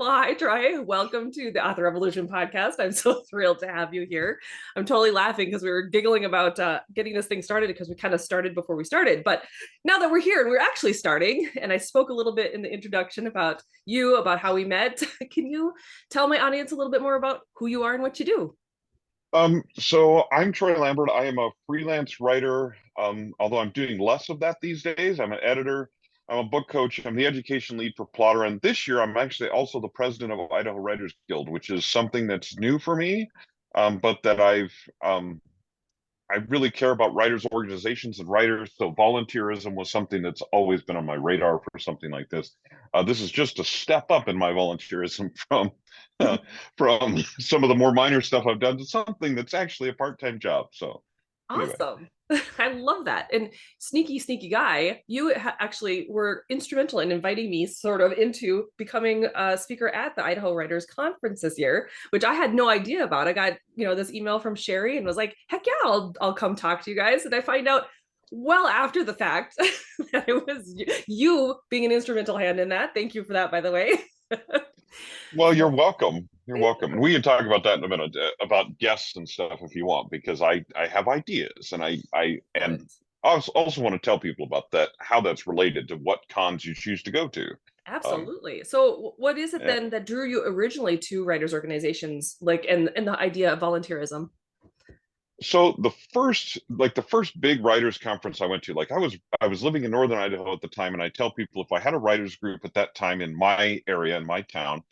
Well, hi, Troy. Welcome to the Author Revolution podcast. I'm so thrilled to have you here. I'm totally laughing because we were giggling about getting this thing started because we kind of started before we started. But now that we're here and we're actually starting, and I spoke a little bit in the introduction about you, about how we met, can you tell my audience a little bit more about who you are and what you do? So I'm Troy Lambert. I am a freelance writer. Although I'm doing less of that these days. I'm an editor. I'm a book coach. I'm the education lead for Plottr. And this year, I'm actually also the president of Idaho Writers Guild, which is something that's new for me, but that I really care about writers' organizations and writers. So volunteerism was something that's always been on my radar for something like this. This is just a step up in my volunteerism uh, from some of the more minor stuff I've done to something that's actually a part-time job. So anyway. Awesome. I love that. And sneaky, sneaky guy, you actually were instrumental in inviting me sort of into becoming a speaker at the Idaho Writers Conference this year, which I had no idea about. I got, this email from Sherry and was like, heck yeah, I'll come talk to you guys. And I find out well after the fact that it was you being an instrumental hand in that. Thank you for that, by the way. Well, you're welcome. You're welcome. We can talk about that in a minute, about guests and stuff if you want, because I have ideas, and I also want to tell people about that, how that's related to what cons you choose to go to. Um, Absolutely. So what is it yeah. then that drew you originally to writers organizations, like and the idea of volunteerism? So the first big writers conference I went to, like I was living in northern Idaho at the time, and I tell people if I had a writers group at that time in my area, in my town,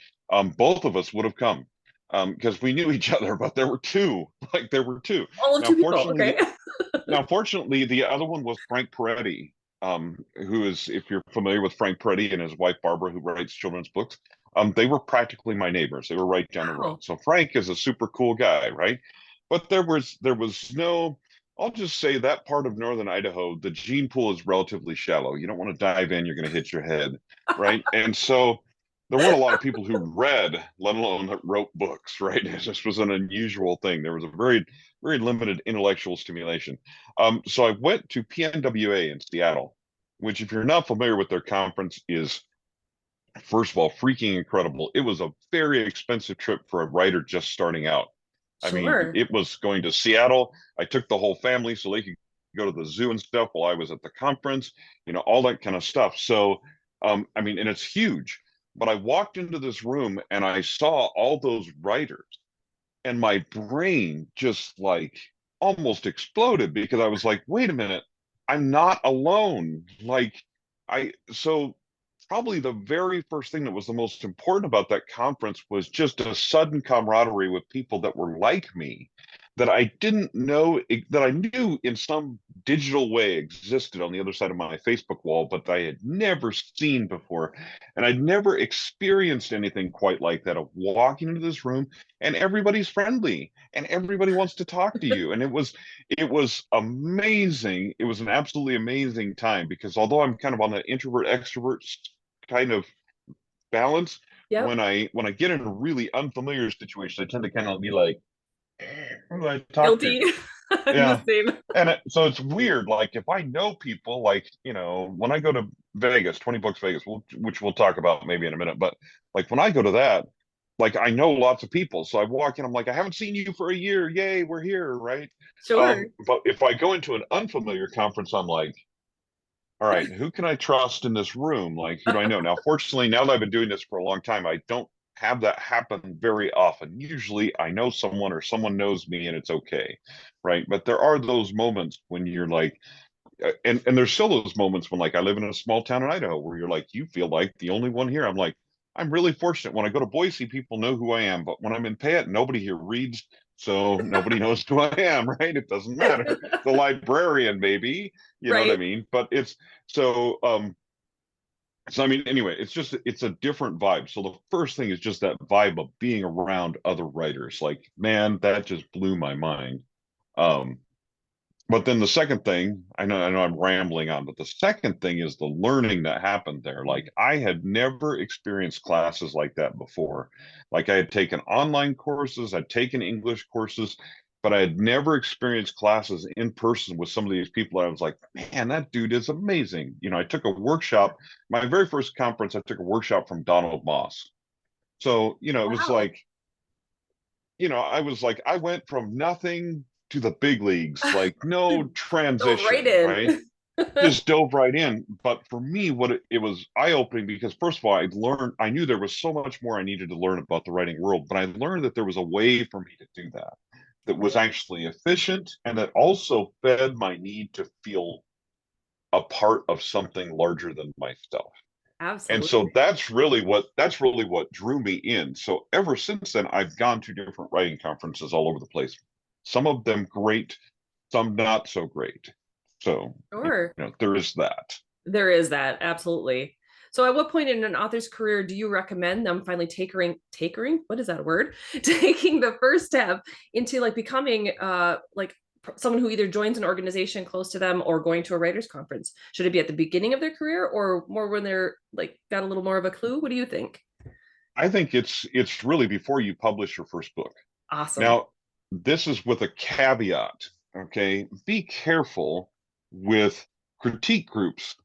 both of us would have come. Because we knew each other, but there were two, like there were two. All of Now, two people. fortunately, Okay. the other one was Frank Peretti, who is, if you're familiar with Frank Peretti and his wife Barbara, who writes children's books, they were practically my neighbors. They were right down the road. Wow. So Frank is a super cool guy, right? But there was no. I'll just say that part of northern Idaho, the gene pool is relatively shallow. You don't want to dive in; you're going to hit your head, right? And so there weren't a lot of people who read, let alone that wrote books, right? This was an unusual thing. There was a very limited intellectual stimulation. So I went to PNWA in Seattle, which, if you're not familiar with their conference, is first of all freaking incredible. It was a very expensive trip for a writer just starting out. I mean, Sure. it was going to Seattle. I took the whole family so they could go to the zoo and stuff while I was at the conference, all that kind of stuff. So, I mean, and it's huge. But I walked into this room and I saw all those writers, and my brain just like almost exploded because I was like, wait a minute, I'm not alone. So probably the very first thing that was the most important about that conference was just a sudden camaraderie with people that were like me, that I didn't know, that I knew in some digital way existed on the other side of my Facebook wall, but I had never seen before. And I'd never experienced anything quite like that, of walking into this room and everybody's friendly and everybody wants to talk to you. And it was amazing. It was an absolutely amazing time, because although I'm kind of on the introvert extrovert kind of balance, Yep. when I get in a really unfamiliar situation, I tend to kind of be like, who do I talk to? Guilty. I'm the Yeah. same. So it's weird. Like if I know people, like, when I go to Vegas, 20 Books Vegas, which we'll talk about maybe in a minute, but like when I go to that, like I know lots of people. So I walk in, I'm like, I haven't seen you for a year. Yay, we're here, right? Sure. But if I go into an unfamiliar conference, I'm like, all right, who can I trust in this room? Like, who do I know? Now, fortunately, now that I've been doing this for a long time, I don't have that happen very often. Usually I know someone or someone knows me and it's okay, right? But there are those moments when you're like, and there's still those moments when, like, I live in a small town in Idaho where you're like, you feel like the only one here. I'm like, I'm really fortunate. When I go to Boise, people know who I am, but when I'm in Payette, nobody here reads, so nobody knows who I am, right? It doesn't matter. The librarian, maybe, you know what I Right. mean? But it's so so I mean, anyway, it's a different vibe. So the first thing is just that vibe of being around other writers. Like, man, that just blew my mind. Um, but then the second thing, I know I'm rambling on, but the second thing is the learning that happened there. Like I had never experienced classes like that before. Like I had taken online courses, I'd taken English courses, but I had never experienced classes in person with some of these people. I was like, man, that dude is amazing. I took a workshop, my very first conference, I took a workshop from Donald Moss. So, it was Wow. like, I was like, I went from nothing to the big leagues, like no Dove right transition, right? in. Just dove right in. But for me, what it was eye-opening because first of all, I knew there was so much more I needed to learn about the writing world, but I learned that there was a way for me to do that that was Yeah, actually efficient and that also fed my need to feel a part of something larger than myself. And so absolutely. that's really what drew me in. So ever since then, I've gone to different writing conferences all over the place. Some of them great, some not so great. So, Sure. there is that. There is that, absolutely. So at what point in an author's career do you recommend them finally takering, what is that word? Taking the first step into like becoming like someone who either joins an organization close to them or going to a writers conference? Should it be at the beginning of their career or more when they're like got a little more of a clue? What do you think? I think it's really before you publish your first book. Awesome. Now, this is with a caveat, okay? Be careful with critique groups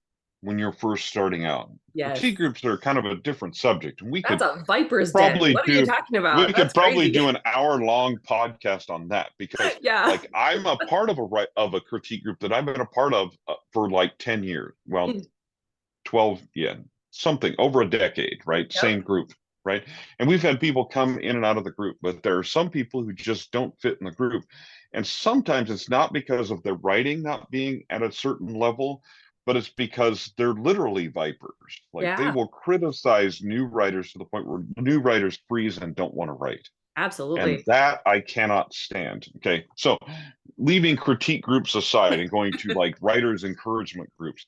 when you're first starting out. Yes. Critique groups are kind of a different subject, and we That's could a viper's den. probably What are you do talking we about? could That's probably crazy. do an hour-long podcast on that because Yeah. like I'm a part of a critique group that I've been a part of for like 10 years. Well, 12, yeah, something over a decade, right? Yep. Same group, right? And we've had people come in and out of the group, but there are some people who just don't fit in the group. And sometimes it's not because of their writing not being at a certain level, but it's because they're literally vipers. Like they Yeah, will criticize new writers to the point where new writers freeze and don't want to write. And absolutely. that I cannot stand. Okay. So leaving critique groups aside and going to like writers encouragement groups,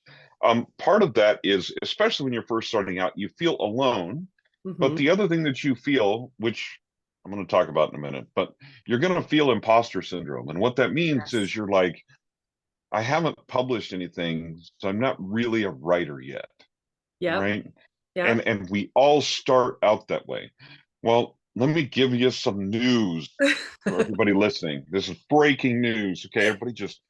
part of that is, especially when you're first starting out, you feel alone. But Hmm. the other thing that you feel, which I'm going to talk about in a minute, but you're going to feel imposter syndrome. And what that means Yes. is you're like, I haven't published anything, so I'm not really a writer yet, Yep. right? Yeah. And we all start out that way. Well, let me give you some news for everybody listening. This is breaking news. Okay, everybody just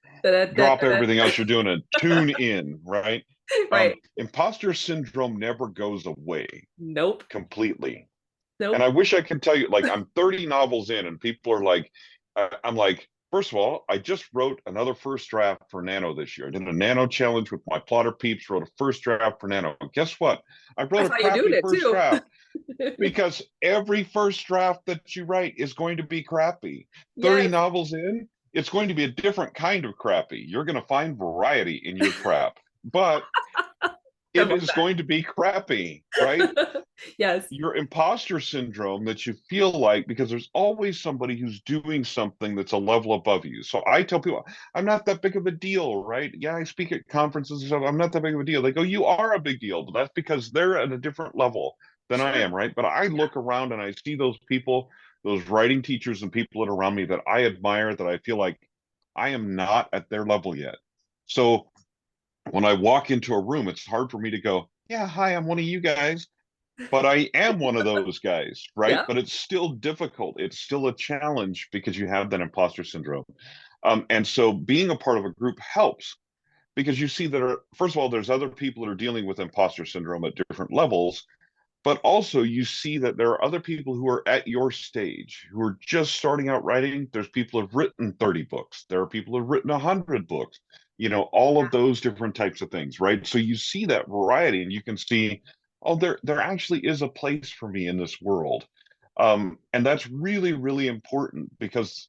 drop everything else you're doing and tune in, right? Right. Imposter syndrome never goes away Nope. completely. And Nope. I wish I could tell you, like, I'm 30 novels in, and people are like, I'm like, first of all, I just wrote another first draft for Nano this year. I did a Nano challenge with my Plottr peeps, wrote a first draft for Nano. And guess what? I wrote That's a why you're doing crappy it first too. draft because every first draft that you write is going to be crappy. 30 Yes. novels in, it's going to be a different kind of crappy. You're going to find variety in your crap, but I it love is going to be crappy, right? that. Yes. Your imposter syndrome that you feel like because there's always somebody who's doing something that's a level above you. So I tell people, I'm not that big of a deal, right? Yeah, I speak at conferences and stuff. I'm not that big of a deal. They go, you are a big deal, but that's because they're at a different level than I Sure. am, right? But I Yeah. look around and I see those people, those writing teachers and people that are around me that I admire, that I feel like I am not at their level yet. So when I walk into a room, it's hard for me to go, yeah, hi, I'm one of you guys, but I am one of those guys, right? Yeah. But it's still difficult. It's still a challenge because you have that imposter syndrome. And so being a part of a group helps because you see that first of all, there's other people that are dealing with imposter syndrome at different levels, but also you see that there are other people who are at your stage who are just starting out writing. There's people who have written 30 books. There are people who have written 100 books, all of those different types of things, right? So you see that variety and you can see, oh, there actually is a place for me in this world. And that's really, really important because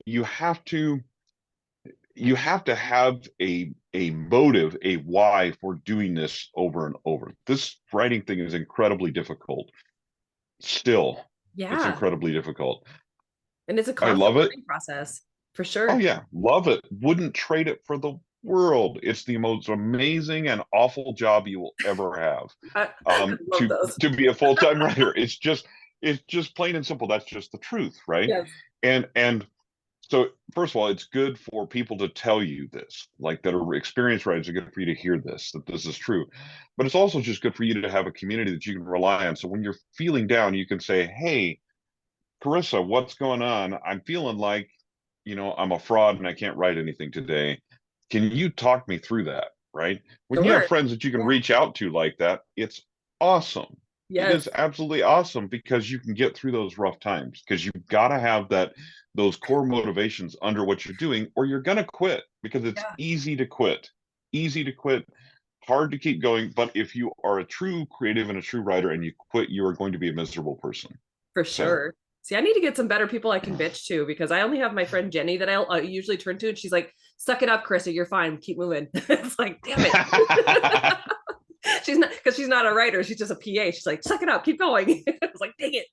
you have to you have to have a motive, a why for doing this over and over. This writing thing is incredibly difficult. Still, it's Yeah. incredibly difficult. And it's a I constant love it. learning process for Oh sure. yeah, love it. Wouldn't trade it for the world. It's the most amazing and awful job you will ever have. I love To those. to be a full-time writer. It's just plain and simple. That's just the truth, right? Yes. And so first of all, it's good for people to tell you this, like that are experienced writers are good for you to hear this, that this is true. But it's also just good for you to have a community that you can rely on. So when you're feeling down, you can say, hey, Carissa, what's going on? I'm feeling like, I'm a fraud and I can't write anything today. Can you talk me through that? Right? When you have Sure. friends that you can Yeah. reach out to like that, it's awesome. It is Yes. absolutely awesome because you can get through those rough times because you've got to have those core motivations under what you're doing, or you're going to quit because it's Yeah, easy to quit. Easy to quit, hard to keep going. But if you are a true creative and a true writer and you quit, you are going to be a miserable person. for So, sure. See, I need to get some better people I can bitch to because I only have my friend Jenny that I'll usually turn to, and she's like, "Suck it up, Krista. You're fine. Keep moving." It's like, damn it. She's not because she's not a writer. She's just a PA. She's like, "Suck it up. Keep going." It's like, dang it.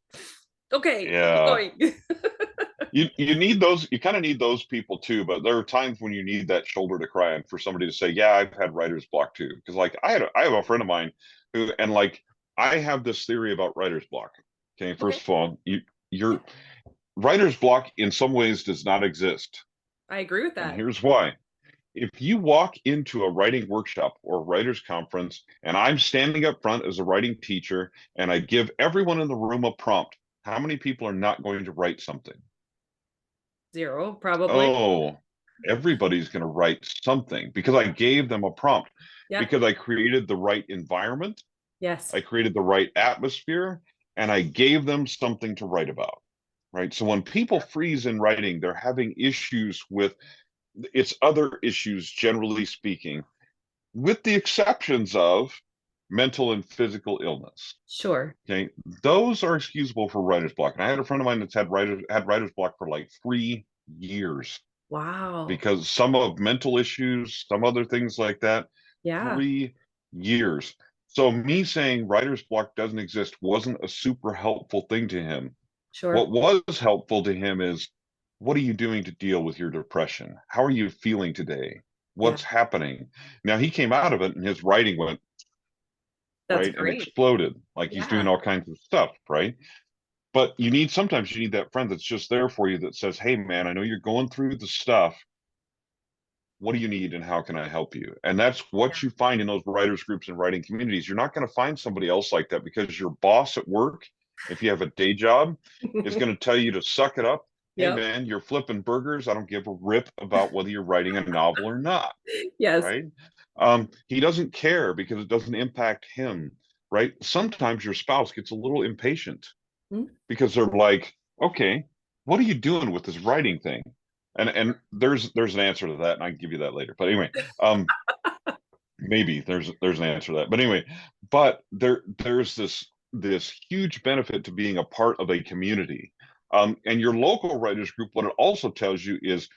Okay, I'll keep yeah, going. you need those. You kind of need those people too. But there are times when you need that shoulder to cry on for somebody to say, "Yeah, I've had writer's block too." Because like I have a friend of mine who, and like I have this theory about writer's block. Okay, Okay, first of all, your writer's block in some ways does not exist, I agree with and that. here's why. If you walk into a writing workshop or writer's conference, and I'm standing up front as a writing teacher, and I give everyone in the room a prompt, how many people are not going to write something? Zero, probably. Oh, everybody's going to write something because I gave them a prompt, Yeah. because I created the right environment, Yes. I created the right atmosphere, and I gave them something to write about. Right. So when people freeze in writing, they're having issues with it's other issues, generally speaking, with the exceptions of mental and physical illness. Sure. Okay, those are excusable for writer's block. And I had a friend of mine that's had writer's block for like 3 years Wow. because some of mental issues, some other things like that. Yeah. 3 years. So me saying writer's block doesn't exist wasn't a super helpful thing to him. Sure. What was helpful to him is, what are you doing to deal with your depression? How are you feeling today? Yeah. What's happening? Now he came out of it and his writing went That's right and great. exploded. Like he's doing Yeah. all kinds of stuff, right? But sometimes you need that friend that's just there for you that says, "Hey man, I know you're going through the stuff. What do you need and how can I help you?" And that's Yeah. what you find in those writers groups and writing communities. You're not going to find somebody else like that because your boss at work, if you have a day job, is going to tell you to suck it up. Hey Yep. man, you're flipping burgers. I don't give a rip about whether you're writing a novel or not, Yes. right? He doesn't care because it doesn't impact him, right? Sometimes your spouse gets a little impatient Hmm? because they're like, okay, what are you doing with this writing thing? And there's an answer to that, and I can give you that later. But anyway, um, maybe there's an answer to that. But anyway, but there's this huge benefit to being a part of a community. And your local writers group, what it also tells you is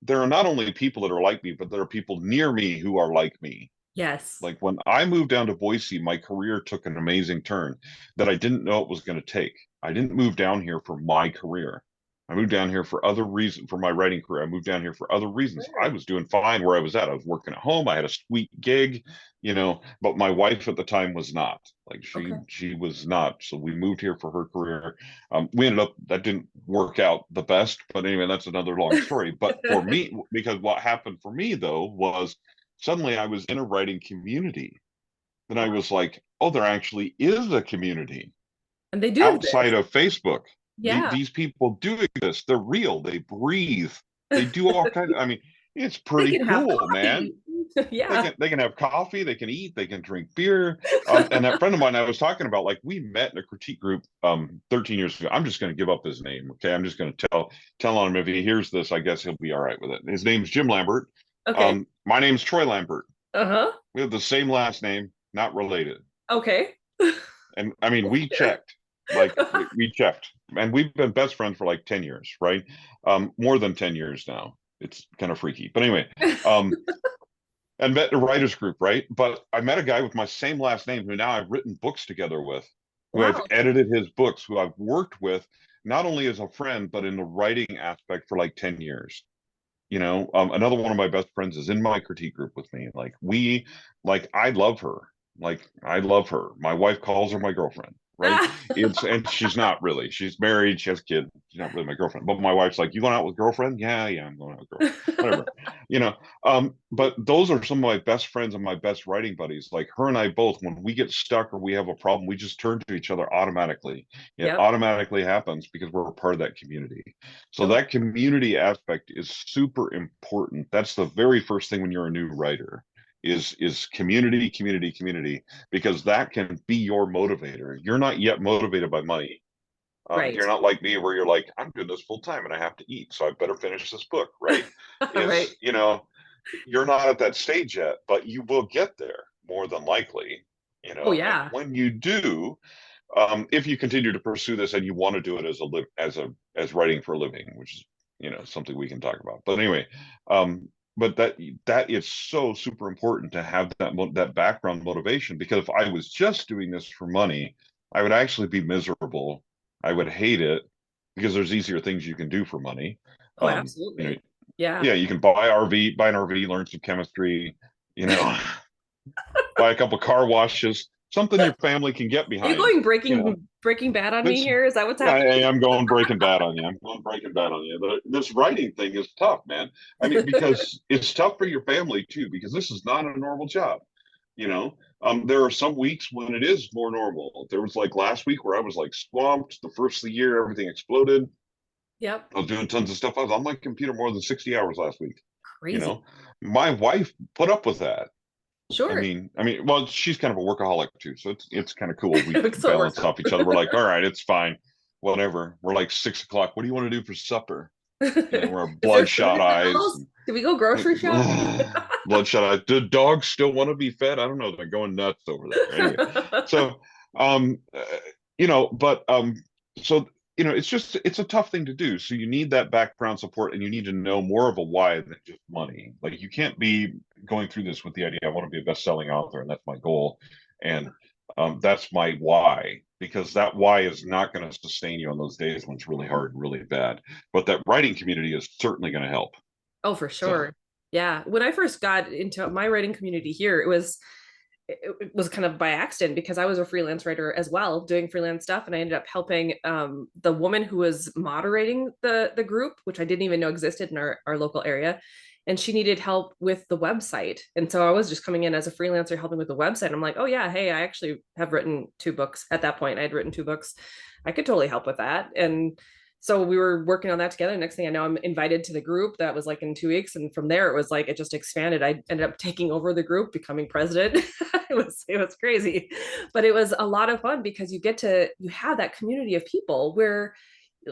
there are not only people that are like me, but there are people near me who are like me. Yes. Like when I moved down to Boise, my career took an amazing turn that I didn't know it was going to take. I didn't move down here for my career. I moved down here for other reasons, for my writing career. I moved down here for other reasons. I Sure. was doing fine where I was at. I was working at home. I had a sweet gig, but my wife at the time was not. Like Okay. she was not. So we moved here for her career. We ended up that didn't work out the best, but anyway, that's another long story. But for me, because what happened for me though was suddenly I was in a writing community. Then I Wow. was like, oh, there actually is a community And they do outside exist. of Facebook. Yeah. These people do exist. They're real. They breathe. They do all kinds of, I mean, it's They pretty can have cool, man. coffee. Yeah. They can have coffee, they can eat, they can drink beer. And that friend of mine I was talking about, like we met in a critique group 13 years ago. I'm just going to give up his name. Okay. I'm just going to tell on him if he hears this, I guess he'll be all right with it. His name's Jim Lambert. Okay. My name's Troy Lambert. Uh-huh. We have the same last name, not related. Okay. And I mean, we checked, like we checked, and we've been best friends for like 10 years, right? More than 10 years now. It's kind of freaky. But anyway, and met a writers group, right? But I met a guy with my same last name who now I've written books together with, who I've Wow. edited his books, who I've worked with, not only as a friend, but in the writing aspect for like 10 years. Another one of my best friends is in my critique group with me. I love her. Like I love her. My wife calls her my girlfriend, right? And she's not really. She's married. She has a kid. She's not really my girlfriend. But my wife's like, "You going out with girlfriend?" Yeah, yeah, I'm going out with girlfriend. Whatever, you know. But those are some of my best friends and my best writing buddies. Like her and I both, when we get stuck or we have a problem, we just turn to each other automatically. It Yep. automatically happens because we're a part of that community. So Oh, that community aspect is super important. That's the very first thing when you're a new writer is community, community, community, because that can be your motivator. You're not yet motivated by money. Right. You're not like me where you're like, I'm doing this full time and I have to eat, so I better finish this book, right? Right. It's, you know, you're not at that stage yet, but you will get there more than likely, you Oh know. And yeah. when you do, if you continue to pursue this and you want to do it as a as writing for a living, which is, you know, something we can talk about. But anyway, but that is so super important to have that background motivation, because if I was just doing this for money, I would actually be miserable. I would hate it, because there's easier things you can do for money. Oh, You know, absolutely. Yeah. yeah, you can buy an RV, learn some chemistry, you know, buy a couple car washes, something your family can get Are you behind, going you know. Breaking Bad on me This, here? Is that what's yeah, happening? I'm going Breaking Bad on you. I'm going Breaking Bad on you. This writing thing is tough, man. I mean, because it's tough for your family too, because this is not a normal job, you know. There are some weeks when it is more normal. There was like last week where I was like swamped. The first of the year, everything exploded. Yep. I was doing tons of stuff. I was on my computer more than 60 hours last week. You Crazy. know, my wife put up with that. Sure. Well, she's kind of a workaholic too, so it's kind of cool. We So it works balance out. off each other. We're like, all right, it's fine, whatever. We're like 6 o'clock. What do you want to do for supper? You know, we're Is there food bloodshot in the eyes. house? Did we go grocery shopping? Bloodshot eyes. Do dogs still want to be fed? I don't know. They're going nuts over there. Anyway, so um, uh, you know, but so you know, it's a tough thing to do. So you need that background support, and you need to know more of a why than just money. Like you can't be going through this with the idea I want to be a best-selling author, and that's my goal, and that's my why, because that why is not going to sustain you on those days when it's really hard and really bad. But that writing community is certainly going to help. Oh, for So. sure. Yeah. When I first got into my writing community here, it was kind of by accident because I was a freelance writer as well, doing freelance stuff, and I ended up helping the woman who was moderating the group, which I didn't even know existed in our local area, and she needed help with the website, and so I was just coming in as a freelancer helping with the website. I'm like, oh yeah, hey, I actually have written 2 books at that point. I'd written 2 books. I could totally help with that, and so we were working on that together. Next thing I know, I'm invited to the group. That was like in 2 weeks, and from there it was like it just expanded. I ended up taking over the group, becoming president. It was crazy, but it was a lot of fun because you have that community of people where,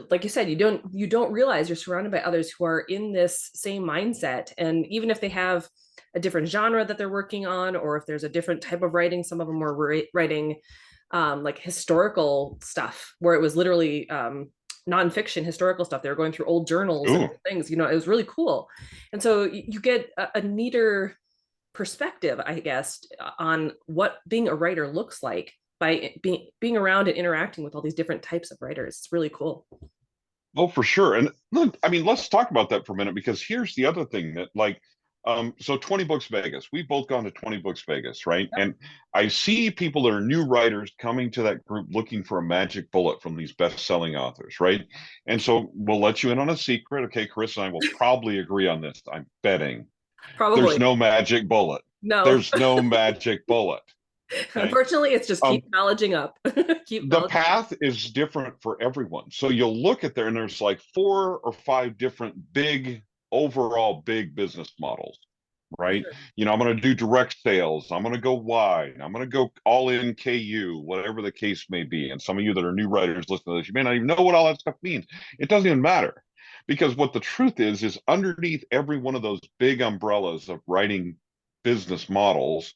like you said, you don't realize you're surrounded by others who are in this same mindset, and even if they have a different genre that they're working on, or if there's a different type of writing. Some of them were writing like historical stuff where it was literally nonfiction historical stuff. They were going through old journals and Ooh. old things. It was really cool. And so you get a neater perspective, I guess, on what being a writer looks like by being around and interacting with all these different types of writers. It's really cool. Oh, for sure. And look, I mean, let's talk about that for a minute, because here's the other thing that like, so 20 Books Vegas, we've both gone to 20 Books Vegas, right? Yep. And I see people that are new writers coming to that group looking for a magic bullet from these best-selling authors, right? And so we'll let you in on a secret. Okay, Chris and I will probably agree on this. I'm betting there's Probably. no magic bullet. No. There's no magic bullet. Okay. Unfortunately, it's just Um, keep knowledging up. Keep the knowledge. path is different for everyone. So you'll look at there and there's like 4 or 5 different overall big business models, right? Sure. You know, I'm going to do direct sales. I'm going to go wide. I'm going to go all in KU, whatever the case may be. And some of you that are new writers listening to this, you may not even know what all that stuff means. It doesn't even matter, because what the truth is underneath every one of those big umbrellas of writing business models,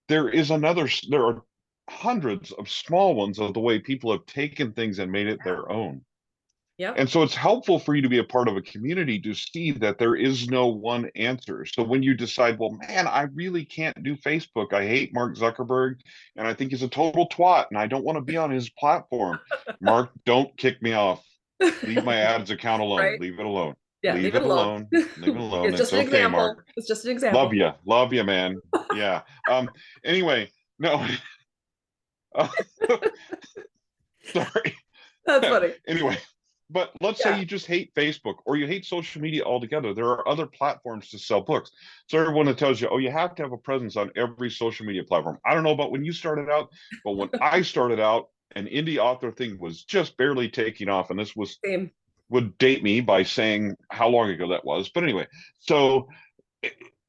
there are hundreds of small ones of the way people have taken things and made it Yeah. their own. Yep. And so it's helpful for you to be a part of a community to see that there is no one answer. So when you decide, well, man, I really can't do Facebook. I hate Mark Zuckerberg and I think he's a total twat and I don't want to be on his platform. Mark, don't kick me off. Leave my ads account alone. Right. Leave it alone. Yeah. Leave Leave it it alone. alone. Leave it alone. It's It's just an okay, example. Mark. It's just an example. Love you, man. Yeah. Anyway, no. Sorry. That's funny. Anyway, but let's say Yeah. you just hate Facebook or you hate social media altogether. There are other platforms to sell books. So everyone that tells you, oh, you have to have a presence on every social media platform. I don't know about when you started out, but when I started out, an indie author thing was just barely taking off. And this Same. would date me by saying how long ago that was. But anyway, so,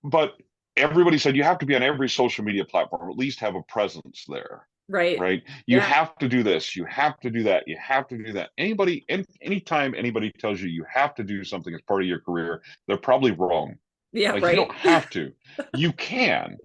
but everybody said you have to be on every social media platform, at least have a presence there. Right. Right. You Yeah. have to do this. You have to do that. You have to do that. Anytime anybody tells you you have to do something as part of your career, they're probably wrong. Yeah. Like, you Right. don't have to. You can,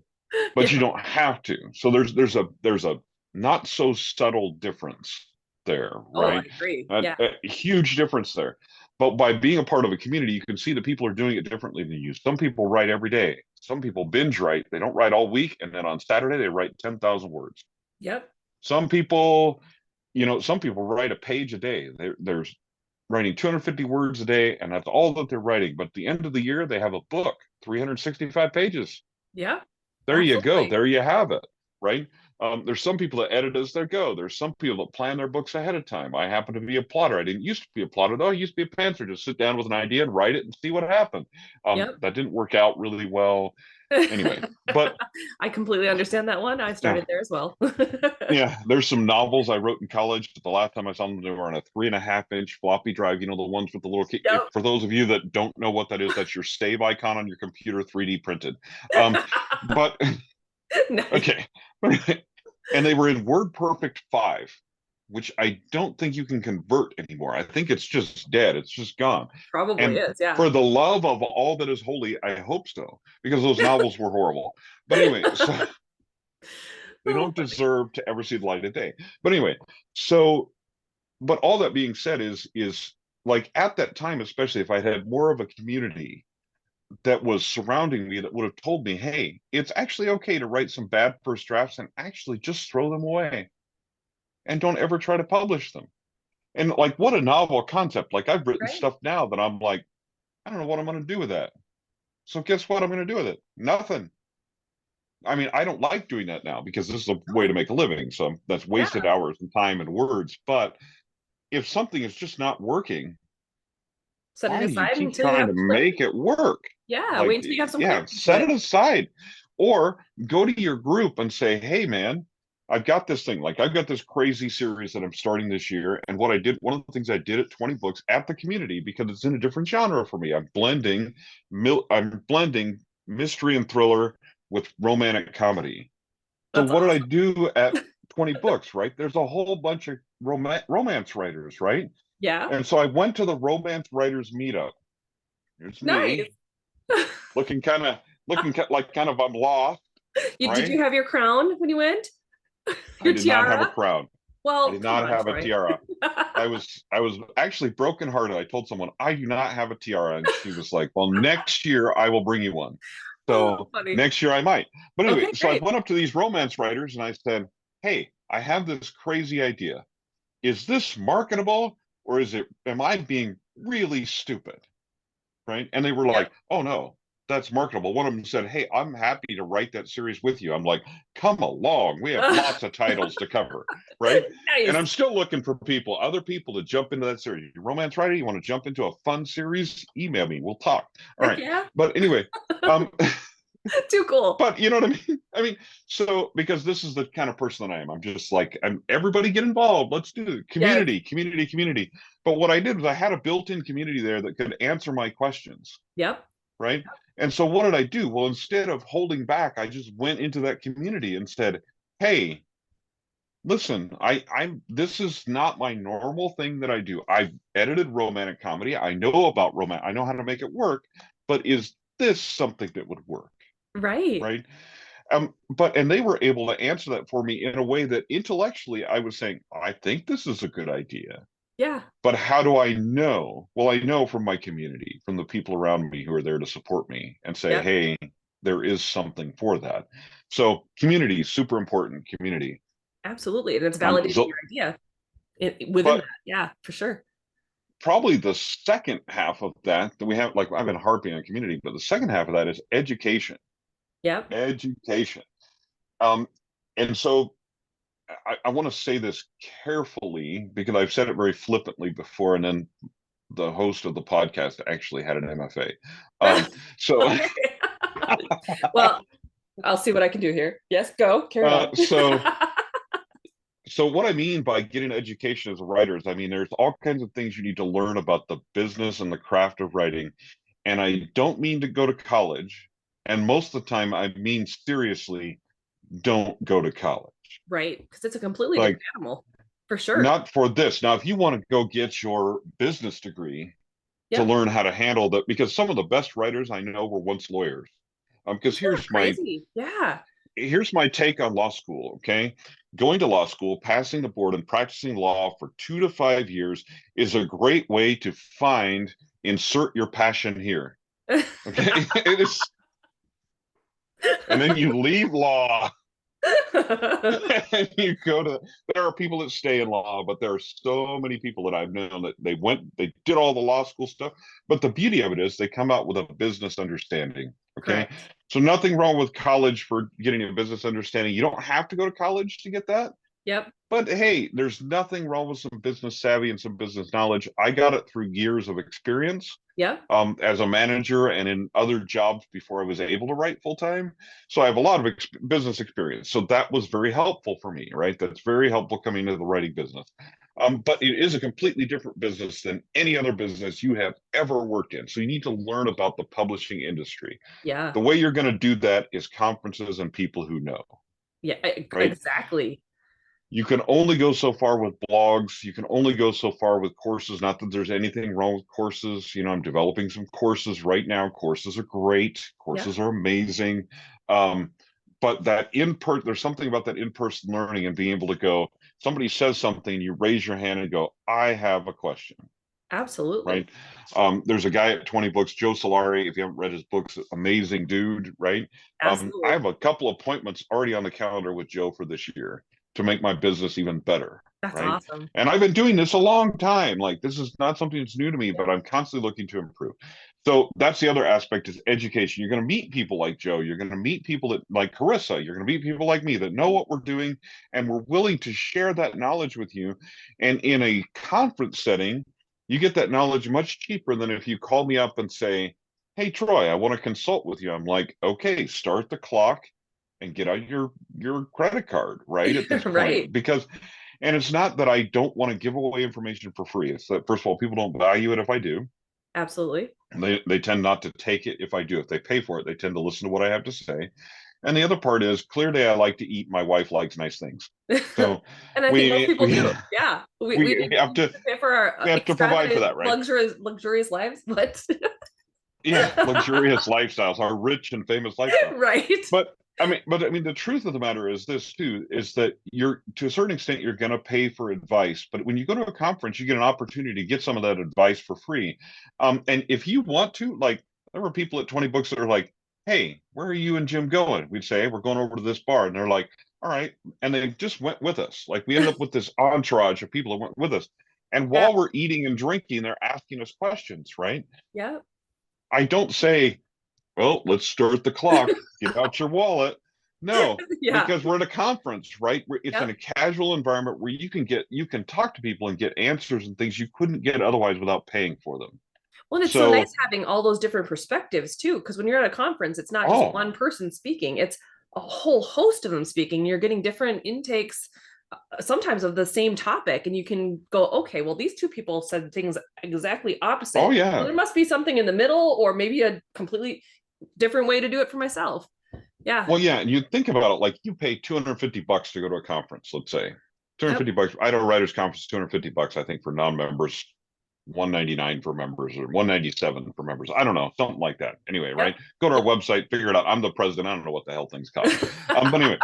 but you Yeah. don't have to. So there's a not so subtle difference there, Oh, I right? agree. A, Yeah. a huge difference there. But by being a part of a community, you can see that people are doing it differently than you. Some people write every day. Some people binge write. They don't write all week, and then on Saturday they write 10,000 words. Yep. Some people, some people write a page a day. There's writing 250 words a day, and that's all that they're writing. But at the end of the year, they have a book, 365 pages. Yeah. There you go. Absolutely. There you have it. Right. There's some people that edit as they go. There's some people that plan their books ahead of time. I happen to be a plotter. I didn't used to be a plotter, though. I used to be a pantser. Just sit down with an idea and write it and see what happened. Yep. That didn't work out really well. Anyway, but I completely understand that one. I yeah, started there as well. yeah, there's some novels I wrote in college. The last time I saw them, they were on a 3.5-inch floppy drive. The ones with the little key. Yep. For those of you that don't know what that is, that's your save icon on your computer, 3D printed. Um, but Nice. okay, and they were in WordPerfect 5, which I don't think you can convert anymore. I think it's just dead. It's just gone. Probably And is. Yeah. for the love of all that is holy, I hope so, because those novels were horrible. But anyway, so they Oh, don't funny. deserve to ever see the light of day. But anyway, so but all that being said is like at that time, especially if I had more of a community that was surrounding me that would have told me, hey, it's actually okay to write some bad first drafts and actually just throw them away and don't ever try to publish them. And like, what a novel concept. Like, I've written Right. stuff now that I'm like, I don't know what I'm going to do with that. So guess what I'm going to do with it? Nothing. I mean, I don't like doing that now because this is a way to Oh, make a living. So that's wasted yeah. hours and time and words. But if something is just not working, Set it why do you aside keep until you trying have to clarity. make it work? Yeah. Wait Like, until you have some yeah, clarity to set it. it aside or go to your group and say, hey, man, I've got this thing. Like, I've got this crazy series that I'm starting this year. And one of the things I did at 20 books at the community, because it's in a different genre for me, I'm blending mystery and thriller with romantic comedy. So That's what did I awesome. do at 20 books, right? There's a whole bunch of romance writers, right? Yeah. And so I went to the romance writers meetup. Here's Nice. me looking like kind of I'm lost, Did right? you have your crown when you went? I Your did not have a tiara? crown. I Well, did come not on, have a Troy. tiara. I was actually brokenhearted. I told someone I do not have a tiara, and she was like, "Well, next year I will bring you one." Oh, So funny. next year I might. But anyway, Okay, so I great. went up to these romance writers and I said, "Hey, I have this crazy idea. Is this marketable, or am I being really stupid?" Right? And they were Yep. like, "Oh no, that's marketable." One of them said, "Hey, I'm happy to write that series with you." I'm like, "Come along, we have lots of titles to cover." Right? And Nice. I'm still looking for other people to jump into that series. You romance writer, you want to jump into a fun series? Email me, we'll talk. All Heck right. yeah. But anyway, um Too cool. but you know what I mean? I mean, so because this is the kind of person that I am, I'm just like, everybody get involved. Let's do it. Yes. Community, community, community. But what I did was I had a built-in community there that could answer my questions, Yep. right? And so what did I do? Well, instead of holding back, I just went into that community and said, "Hey, listen, I'm this is not my normal thing that I do. I've edited romantic comedy. I know about romance. I know how to make it work, but is this something that would work?" Right. Right? And they were able to answer that for me in a way that intellectually I was saying, I think this is a good idea. Yeah. But how do I know? Well, I know from my community, from the people around me who are there to support me and say, Yep. hey, there is something for that. So community, super important community. Absolutely. And it's Um, validating so, your idea within that. but Yeah, for sure. probably the second half of that we have, like I've been harping on community, but the second half of that is education. Yep. Education. Um, and so I want to say this carefully because I've said it very flippantly before, and then the host of the podcast actually had an MFA. So, Okay. Well, I'll see what I can do here. Yes, go. Carry on. uh, so, so what I mean by getting education as a writer is, I mean, there's all kinds of things you need to learn about the business and the craft of writing. And I don't mean to go to college. And most of the time, I mean, seriously, don't go to college. Right. Because it's a completely Like, different animal for sure. not for this. Now, if you want to go get your business degree to Yep. learn how to handle that, because some of the best writers I know were once lawyers. Because Isn't that crazy? Yeah. here's my take on law school. Okay, going to law school, passing the board, and practicing law for 2 to 5 years is a great way to find insert your passion here. Okay, it is, and then you leave law and you go to, there are people that stay in law, but there are so many people that I've known that they did all the law school stuff, but the beauty of it is they come out with a business understanding. Okay, Correct. so nothing wrong with college for getting a business understanding. You don't have to go to college to get that. Yep. But hey, there's nothing wrong with some business savvy and some business knowledge. I got it through years of experience Yep. as a manager and in other jobs before I was able to write full time. So I have a lot of business experience. So that was very helpful for me, right? That's very helpful coming into the writing business. But it is a completely different business than any other business you have ever worked in. So you need to learn about the publishing industry. Yeah. The way you're going to do that is conferences and people who know, Yeah. right? Exactly. You can only go so far with blogs. You can only go so far with courses. Not that there's anything wrong with courses. You know, I'm developing some courses right now. Courses are great. Yeah. Courses are amazing. Um, but that there's something about that in-person learning and being able to go, somebody says something, you raise your hand and go, I have a question, Absolutely. right? There's a guy at 20 books, Joe Solari. If you haven't read his books, amazing dude, right? I Absolutely. have a couple appointments already on the calendar with Joe for this year to make my business even better, That's right? awesome. And I've been doing this a long time. Like, this is not something that's new to me, but I'm constantly looking to improve. So that's the other aspect is education. You're going to meet people like Joe. You're going to meet people that like Carissa. You're going to meet people like me that know what we're doing and we're willing to share that knowledge with you. And in a conference setting, you get that knowledge much cheaper than if you call me up and say, hey, Troy, I want to consult with you. I'm like, okay, start the clock and get out your credit card, right, at this Right. point. Because, and it's not that I don't want to give away information for free. It's that, first of all, people don't value it if I do. Absolutely. They tend not to take it if I do. If they pay for it, they tend to listen to what I have to say. And the other part is clearly I like to eat. My wife likes nice things. So And I think most we people we do. Yeah. We we need have to to pay for our provide for extravagant, that, right? luxurious lives, but Yeah, luxurious lifestyles, our rich and famous lifestyle. right. But the truth of the matter is this too, is that you're to a certain extent you're going to pay for advice, but when you go to a conference, you get an opportunity to get some of that advice for free. And if you want to, like, there were people at 20 books that are like, "Hey, where are you and Jim going?" We'd say, "We're going over to this bar," and they're like, "All right," and they just went with us. Like, we ended up with this entourage of people that went with us. And Yeah. while we're eating and drinking, they're asking us questions, right? Yeah. I don't say, well, let's start the clock. Get out your wallet. No, Yeah. because we're at a conference, right? It's in Yep. a casual environment where you can talk to people and get answers and things you couldn't get otherwise without paying for them. Well, and it's so nice So, having all those different perspectives too, because when you're at a conference, it's not just oh, one person speaking, it's a whole host of them speaking. You're getting different intakes sometimes of the same topic, and you can go, okay, well, these two people said things exactly oh opposite. Well, yeah. there must be something in the middle, or maybe a completely different way to do it for myself. Yeah. Well, yeah, and you think about it like you pay $250 to go to a conference, let's say. Yep. 250 bucks. Idaho Writers Conference, $250, I think, for non-members, 199 for members or 197 for members. I don't know, something like that. Anyway, right? Yep. Go to our Yep. website, figure it out. I'm the president. I don't know what the hell things cost. But anyway,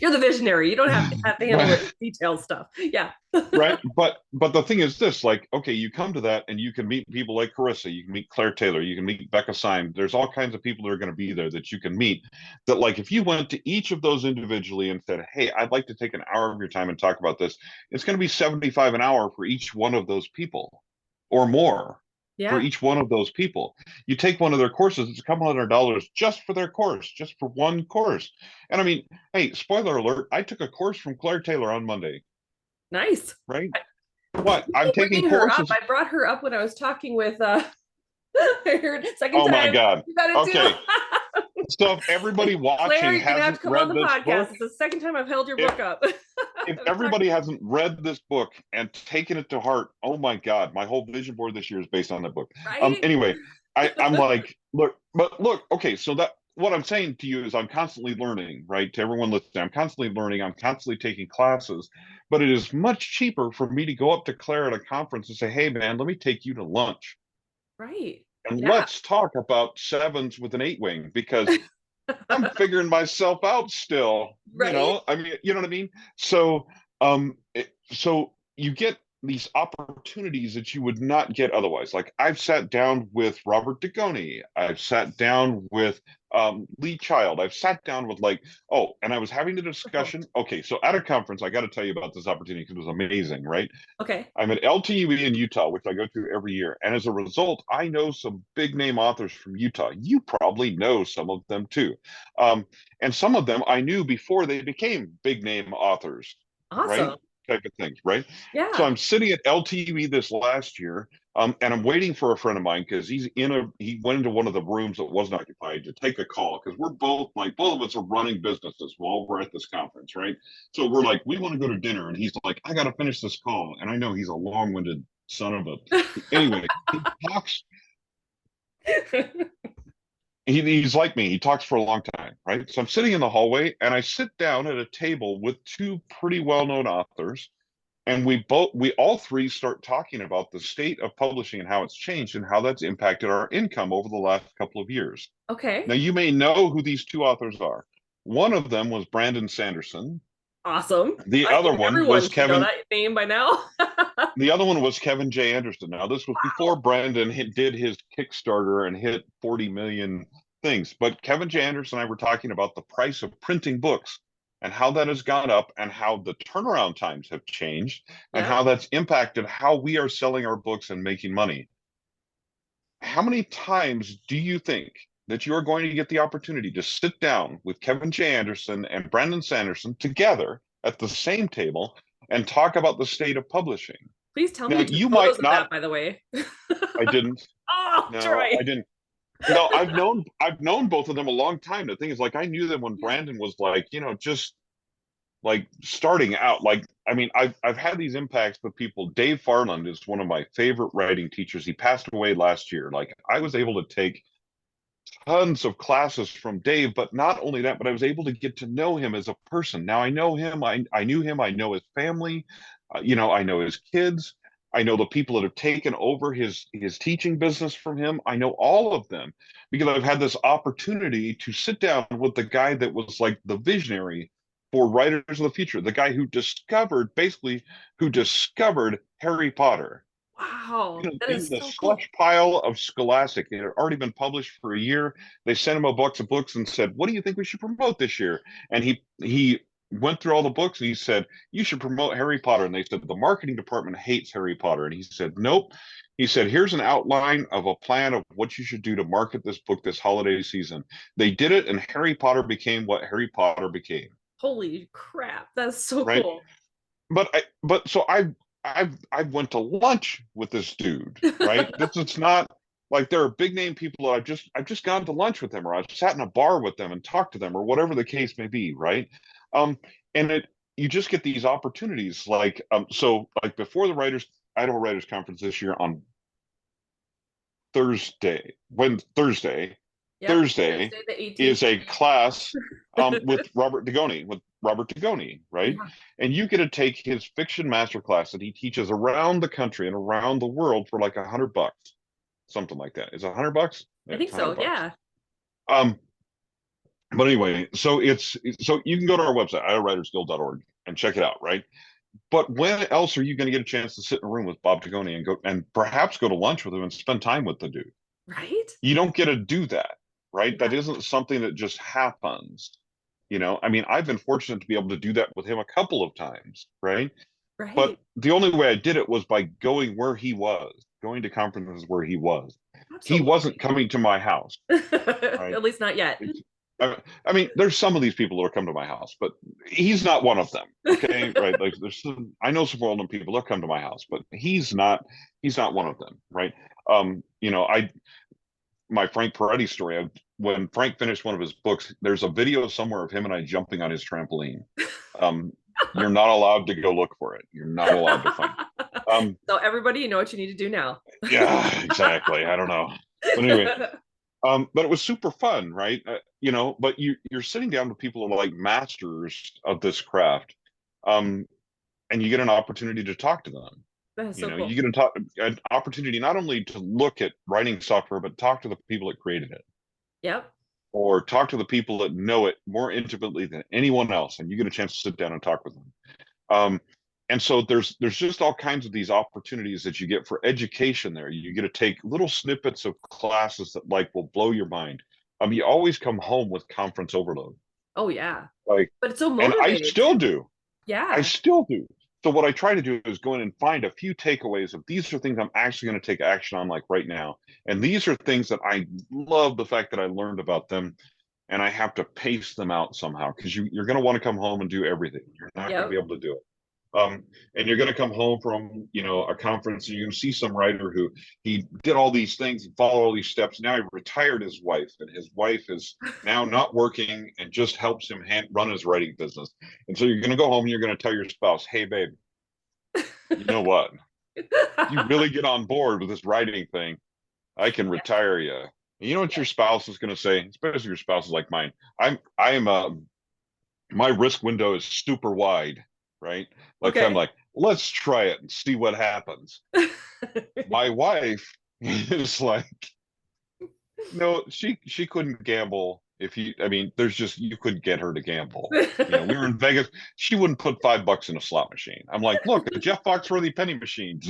You're the visionary. You don't have to handle the detailed stuff. Yeah. right. But the thing is this, like, okay, you come to that and you can meet people like Carissa, you can meet Claire Taylor, you can meet Becca Syme. There's all kinds of people that are going to be there that you can meet. That, like, if you went to each of those individually and said, hey, I'd like to take an hour of your time and talk about this, it's going to be 75 an hour for each one of those people or more for Yeah. each one of those people. You take one of their courses, it's a couple $100 just for their course, just for one course. And I mean, hey, spoiler alert, I took a course from Claire Taylor on Monday, Nice. right? What? I'm Keep taking bringing her up. courses. I brought her up when I was talking with I heard second Oh my time. God. You got it Okay. too. So if everybody Claire, watching you're gonna have to hasn't come on read the this podcast. book, It's the second time I've held your if book up. if I've talked. everybody hasn't read this book and taken it to heart, oh my God, my whole vision board this year is based on that book. Right? Anyway, I'm like, look, but look, okay, so that what I'm saying to you is I'm constantly learning, right? To everyone listening, I'm constantly learning, I'm constantly taking classes, but it is much cheaper for me to go up to Claire at a conference and say, hey man, let me take you to lunch Right. and Yeah. let's talk about sevens with an eight wing because I'm figuring myself out still, Right. I mean, you know what I mean? So you get these opportunities that you would not get otherwise. Like I've sat down with Robert Degoni. I've sat down with Lee Child. I've sat down with oh, and I was having the Oh, discussion. Okay, so at a conference, I got to tell you about this opportunity because it was amazing, right? okay. I'm at LTUE in Utah, which I go to every year. And as a result, I know some big name authors from Utah. You probably know some of them too. Um, and some of them I knew before they became big name authors, right? Awesome. Type of things, right? So Yeah. I'm sitting at LTUE this last year, and I'm waiting for a friend of mine because he went into one of the rooms that wasn't occupied to take a call because we're both of us are running businesses while we're at this conference, right? So we're like, we want to go to dinner. And he's like, I got to finish this call. And I know he's a long winded son of a. Anyway, he talks. He's like me. He talks for a long time, right? So I'm sitting in the hallway and I sit down at a table with two pretty well known authors. And we all three start talking about the state of publishing and how it's changed and how that's impacted our income over the last couple of years. Now, Okay. you may know who these two authors are. One of them was Brandon Sanderson. Awesome. The I other think one was everyone should know Kevin that name by now. The other one was Kevin J. Anderson. Now, this was before Wow. Brandon did his Kickstarter and hit 40 million things. But Kevin J. Anderson and I were talking about the price of printing books and how that has gone up and how the turnaround times have changed and Yeah. how that's impacted how we are selling our books and making money. How many times do you think that you're going to get the opportunity to sit down with Kevin J. Anderson and Brandon Sanderson together at the same table and talk about the state of publishing? Please tell Now, me two you photos might of not. that, by the way. I didn't. Oh, No, Troy. I didn't. No, I've known both of them a long time. The thing is, I knew them when Yeah. Brandon was just starting out. I mean, I've had these impacts with people. Dave Farland is one of my favorite writing teachers. He passed away last year. I was able to take tons of classes from Dave, but not only that, but I was able to get to know him as a person. Now I know him. I knew him. I know his family. I know his kids. I know the people that have taken over his teaching business from him. I know all of them because I've had this opportunity to sit down with the guy that was like the visionary for writers of the future, the guy who discovered Harry Potter Wow. That in is the so cool. slush pile of Scholastic. It had already been published for a year. They sent him a box of books and said, "What do you think we should promote this year?" And he went through all the books and he said, "You should promote Harry Potter." And they said, "The marketing department hates Harry Potter." And he said, "Nope." He said, "Here's an outline of a plan of what you should do to market this book this holiday season." They did it, and Harry Potter became what Harry Potter became. Holy crap. That's so Right? cool. But so I went to lunch with this dude, right? This is not like there are big name people that I've just gone to lunch with them or I've sat in a bar with them and talked to them or whatever the case may be, right? Um, and it you just get these opportunities before the Idaho Writers Conference this year on Thursday, Yep. Thursday Thursday the 18th. is a class with Robert Degoni, right? Yeah. And you get to take his fiction masterclass that he teaches around the country and around the world for like $100, something like that. Is it $100? I Yeah, think it's so. $100. Yeah. Um, but anyway, so you can go to our website, iowritersguild.org, and check it out, right? But when else are you going to get a chance to sit in a room with Bob Degoni and go and perhaps go to lunch with him and spend time with the dude? Right? You don't get to do that, right? Yeah. That isn't something that just happens. I mean, I've been fortunate to be able to do that with him a couple of times, right? But Right. the only way I did it was by going where he was, going to conferences where he was. He wasn't Absolutely. coming to my house, right? At least not yet. It's, I mean, there's some of these people that will come to my house, but he's not one of them. Okay, right? Like I know some well-known people that come to my house, but he's not one of them, right? I my Frank Peretti story. When Frank finished one of his books, there's a video somewhere of him and I jumping on his trampoline. Um, you're not allowed to go look for it. You're not allowed to find it. So everybody, you know what you need to do now. Yeah, exactly. I don't know, but anyway, but it was super fun, right? but you're sitting down with people who are like masters of this craft, um, and you get an opportunity to talk to them. That is so You cool. get an opportunity not only to look at writing software, but talk to the people that created it, Yep. or talk to the people that know it more intimately than anyone else, and you get a chance to sit down and talk with them. Um, and so there's just all kinds of these opportunities that you get for education there. You get to take little snippets of classes that like will blow your mind. You always come home with conference overload. Oh yeah. Like, But it's so and I motivating still too. do. I Yeah. still do. So what I try to do is go in and find a few takeaways of these are things I'm actually going to take action on like right now. And these are things that I love the fact that I learned about them, and I have to pace them out somehow because you're going to want to come home and do everything. You're not going to be Yep. able to do it. And you're going to come home from a conference, and you're going to see some writer who he did all these things and followed all these steps. Now he retired his wife, and his wife is now not working and just helps him run his writing business. And so you're going to go home and you're going to tell your spouse, "Hey, babe, you know what? If you really get on board with this writing thing, I can Yeah. retire you." And you know what Yeah. your spouse is going to say, especially your spouse is like mine. My risk window is super wide, right? Like I'm Okay. like, let's try it and see what happens. My wife is like, no, she couldn't gamble. If you I mean, there's just you couldn't get her to gamble. We were in Vegas. She wouldn't put $5 in a slot machine. I'm like, look, a Jeff Foxworthy penny machine.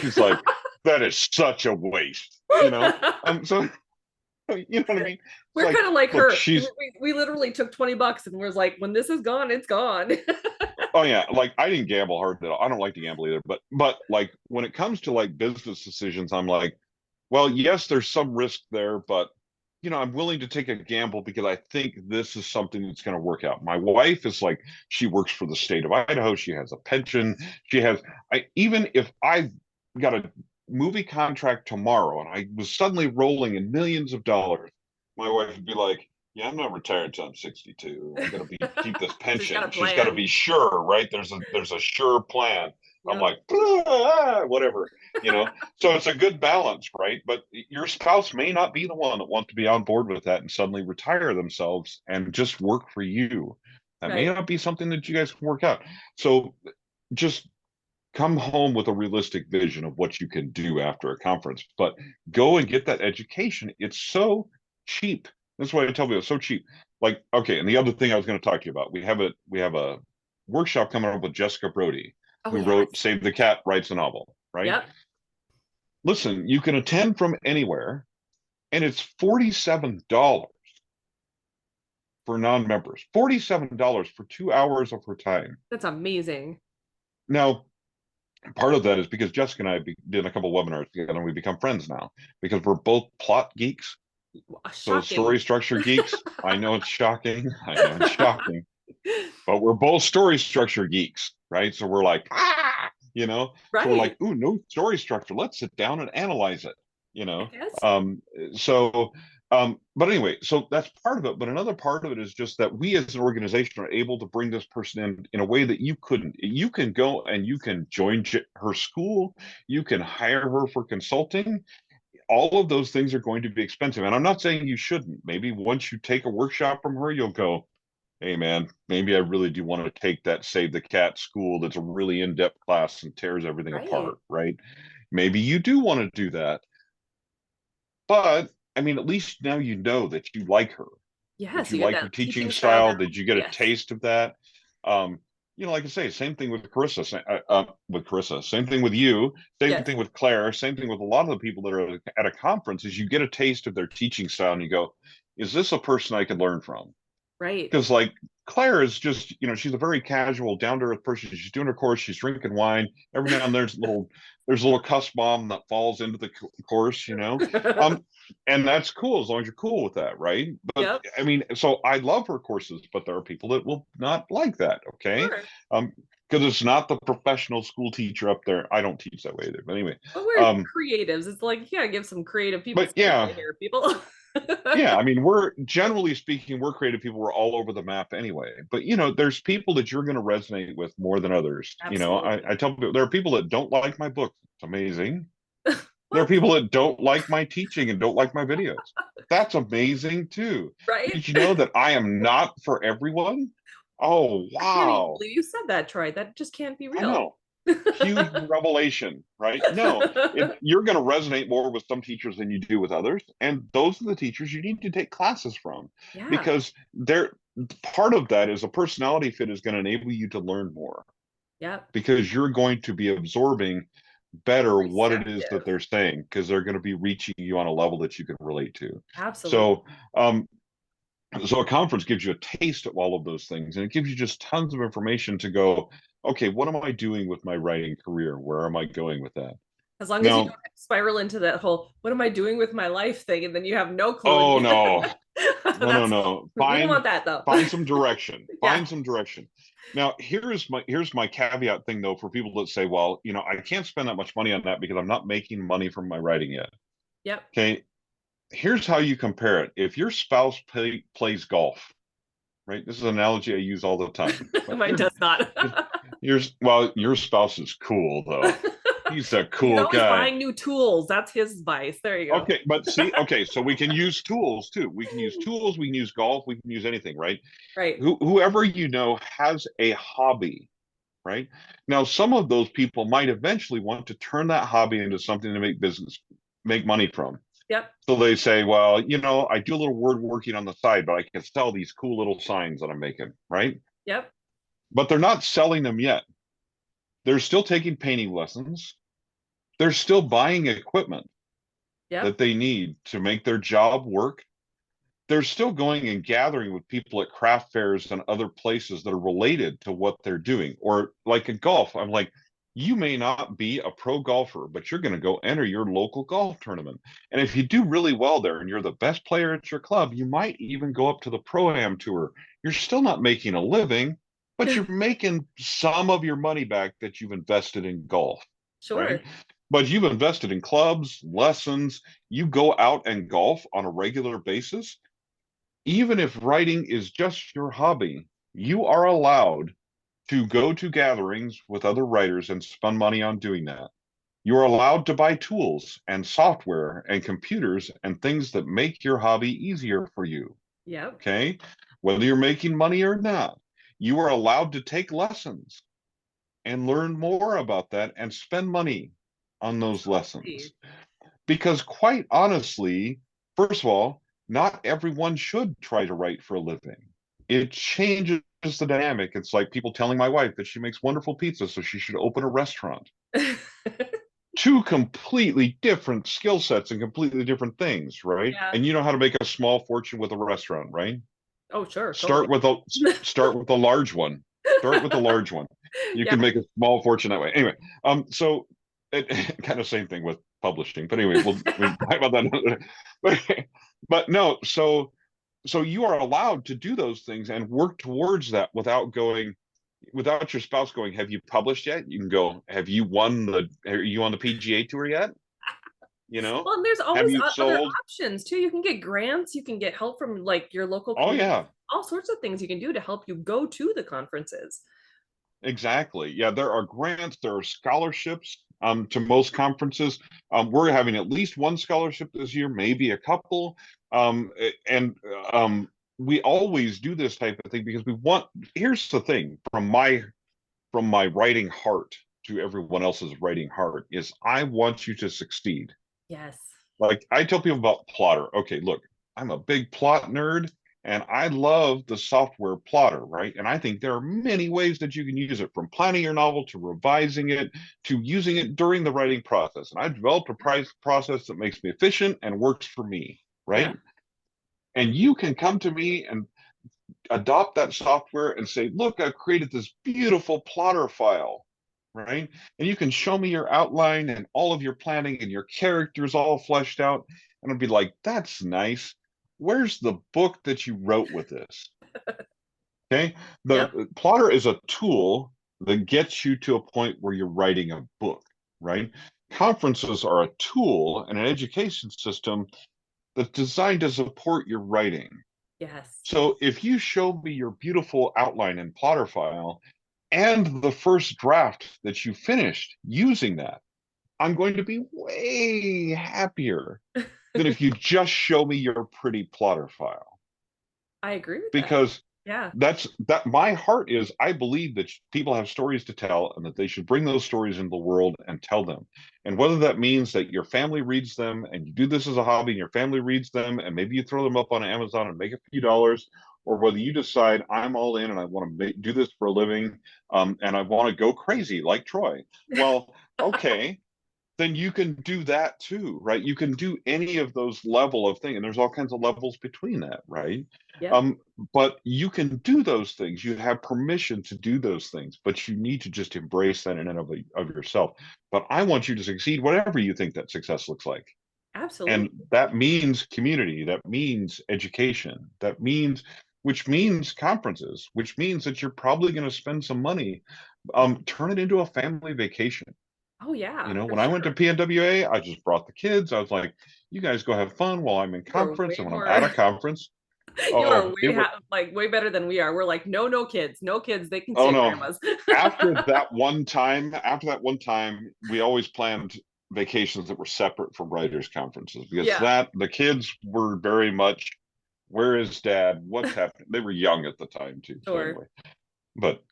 She's like, that is such a waste. So you know what I mean? It's We're like, kind of like look, her. she's We literally took $20 and was like, when this is gone, it's gone. oh yeah, like I didn't gamble hard at all. I don't like to gamble either, but like when it comes to like business decisions, I'm like, well, yes, there's some risk there, but I'm willing to take a gamble because I think this is something that's going to work out. My wife is like, she works for the state of Idaho. She has a pension. She has, even if I got a movie contract tomorrow and I was suddenly rolling in millions of dollars, my wife would be like, yeah, I'm not retired until I'm 62. I got to keep this She's got a pension. She's got to plan. be sure, right? There's a sure plan. I'm Yep. like, whatever, you know. So it's a good balance, right? But your spouse may not be the one that wants to be on board with that and suddenly retire themselves and just work for you. That may Right. not be something that you guys can work out. So just come home with a realistic vision of what you can do after a conference, but go and get that education. It's so cheap. That's why I tell people it's so cheap. Like, okay, and the other thing I was going to talk to you about, we have a workshop coming up with Jessica Brody, Oh who yes. wrote Save the Cat Writes a Novel, right? Yep. Listen, you can attend from anywhere, and it's $47 for non-members. $47 for 2 hours of her time. That's amazing. Now, part of that is because Jessica and I did a couple of webinars together, and we become friends now because we're both plot geeks. So Shocking. story structure geeks. I know it's shocking. I know it's shocking, but we're both story structure geeks, right? So we're like, so we're like, Right. ooh, no story structure. Let's sit down and analyze it, you I know? guess. So, but anyway, so that's part of it. But another part of it is just that we as an organization are able to bring this person in a way that you couldn't. You can go and you can join her school. You can hire her for consulting. All of those things are going to be expensive. And I'm not saying you shouldn't. Maybe once you take a workshop from her, you'll go, hey man, maybe I really do want to take that Save the Cat school that's a really in-depth class and tears everything Right. apart, right? Maybe you do want to do that. But I mean, at least now you know that you like her, that Yes, you you get like her that teaching teaching style style, that that you get a yes. taste of that. Um, like I say, same thing with Carissa, same thing with you, same Yes. thing with Claire, same thing with a lot of the people that are at a conference is you get a taste of their teaching style and you go, is this a person I could learn from? Right. Because like Claire is just, she's a very casual, down to earth person. She's doing her course, she's drinking wine. Every now and then there's a little cuss bomb that falls into the course. And that's cool as long as you're cool with that, right? But Yep. I mean, so I love her courses, but there are people that will not like that, okay? Sure. Because it's not the professional school teacher up there. I don't teach that way either. But anyway, But we're um, creatives. It's like, yeah, give some creative people but space yeah, right here, people. yeah, I mean, we're generally speaking, we're creative people. We're all over the map anyway. But there's people that you're going to resonate with more than others. I Absolutely. tell people there are people that don't like my book. It's amazing. There are What? people that don't like my teaching and don't like my videos. That's amazing too. Right? Did you know that I am not for everyone? Oh, I can't even wow. believe you said that, Troy. That just can't be I real. know. Huge revelation, right? No, you're going to resonate more with some teachers than you do with others. And those are the teachers you need to take classes from, Yeah. because they're part of that is a personality fit is going to enable you to learn more, Yep. because you're going to be absorbing better what it is that Receptive. they're saying, because they're going to be reaching you on a level that you can relate to. Absolutely. So, um, so a conference gives you a taste of all of those things, and it gives you just tons of information to go, okay, what am I doing with my writing career? Where am I going with that? As long as you Now, don't spiral into that whole "what am I doing with my life" thing, and then you have no clue. And oh you... no, no, That's no. we don't want that though. Find some direction. Yeah. Find some direction. Now, here's my caveat thing though, for people that say, well, I can't spend that much money on that because I'm not making money from my writing yet. Yep. Okay, here's how you compare it. If your spouse plays golf, right? This is an analogy I use all the time. But Mine does not. your spouse is cool though. He's a He's cool always guy. buying new tools. That's his vice. There you go. Okay, but see, okay, so we can use tools too. We can use tools, we can use golf, we can use anything, right? Right. Whoever has a hobby, right? Now, some of those people might eventually want to turn that hobby into something to make money from. Yep. So they say, well, I do a little word working on the side, but I can sell these cool little signs that I'm making, right? Yep. But they're not selling them yet. They're still taking painting lessons. They're still buying equipment Yep. that they need to make their job work. They're still going and gathering with people at craft fairs and other places that are related to what they're doing. Or like in golf, I'm like, you may not be a pro golfer, but you're going to go enter your local golf tournament. And if you do really well there and you're the best player at your club, you might even go up to the pro-am tour. You're still not making a living, but you're making some of your money back that you've invested in golf, right? Sure. But you've invested in clubs, lessons, you go out and golf on a regular basis. Even if writing is just your hobby, you are allowed to go to gatherings with other writers and spend money on doing that. You're allowed to buy tools and software and computers and things that make your hobby easier for you. Yep. Okay. Whether you're making money or not, you are allowed to take lessons and learn more about that and spend money on those lessons. Totally. Because quite honestly, first of all, not everyone should try to write for a living. It changes the dynamic. It's like people telling my wife that she makes wonderful pizza, so she should open a restaurant. Two completely different skill sets and completely different things, right? Yeah. And you know how to make a small fortune with a restaurant, right? Oh, sure. Totally. Start with a start with a large one. Start with a large one. You Yeah. can make a small fortune that way. Anyway, so it kind of same thing with publishing. But anyway, we talk about that. But no, so you are allowed to do those things and work towards that without your spouse going, have you published yet? You can go, are you on the PGA tour yet? Well, and there's Have always you other sold? options too. You can get grants, you can get help from like your local Oh community, yeah, all sorts of things you can do to help you go to the conferences. exactly. Yeah, there are grants, there are scholarships to most conferences. We're having at least one scholarship this year, maybe a couple. And we always do this type of thing because here's the thing, from my writing heart to everyone else's writing heart, is I want you to succeed. Yes. Like I tell people about Plottr. Okay, look, I'm a big plot nerd and I love the software Plottr, right? And I think there are many ways that you can use it, from planning your novel to revising it to using it during the writing process. And I've developed a process that makes me efficient and works for me, Yeah. right? And you can come to me and adopt that software and say, look, I've created this beautiful Plottr file, right? And you can show me your outline and all of your planning and your characters all fleshed out. And I'd be like, that's nice. Where's the book that you wrote with this? Okay. The Yep. Plottr is a tool that gets you to a point where you're writing a book, right? Conferences are a tool and an education system that's designed to support your writing. Yes. So if you show me your beautiful outline and Plottr file and the first draft that you finished using that, I'm going to be way happier than if you just show me your pretty Plottr file. I agree with that. Because Yeah. that my heart is, I believe that people have stories to tell and that they should bring those stories into the world and tell them. And whether that means that your family reads them and you do this as a hobby and your family reads them and maybe you throw them up on Amazon and make a few dollars, or whether you decide I'm all in and I want to do this for a living, and I want to go crazy like Troy. Well, okay, then you can do that too, right? You can do any of those level of thing, and there's all kinds of levels between that, right? Yep. Um, but you can do those things. You have permission to do those things, but you need to just embrace that in and of yourself. But I want you to succeed, whatever you think that success looks like. And Absolutely. that means community, that means education, that means, which means conferences, which means that you're probably going to spend some money. Turn it into a family vacation. Oh yeah, for When I went to sure. PNWA, I just brought the kids. I was like, you guys go have fun while I'm in You are conference. way And when I'm more out of conference, you are oh, way like way better than we are. We're like, no, no kids, no kids. They can oh stay at no. grandma's. After that one time, we always planned vacations that were separate from writers' conferences because Yeah, that the kids were very much, where is dad? What's happening? They were young at the time too. So sure. anyway, but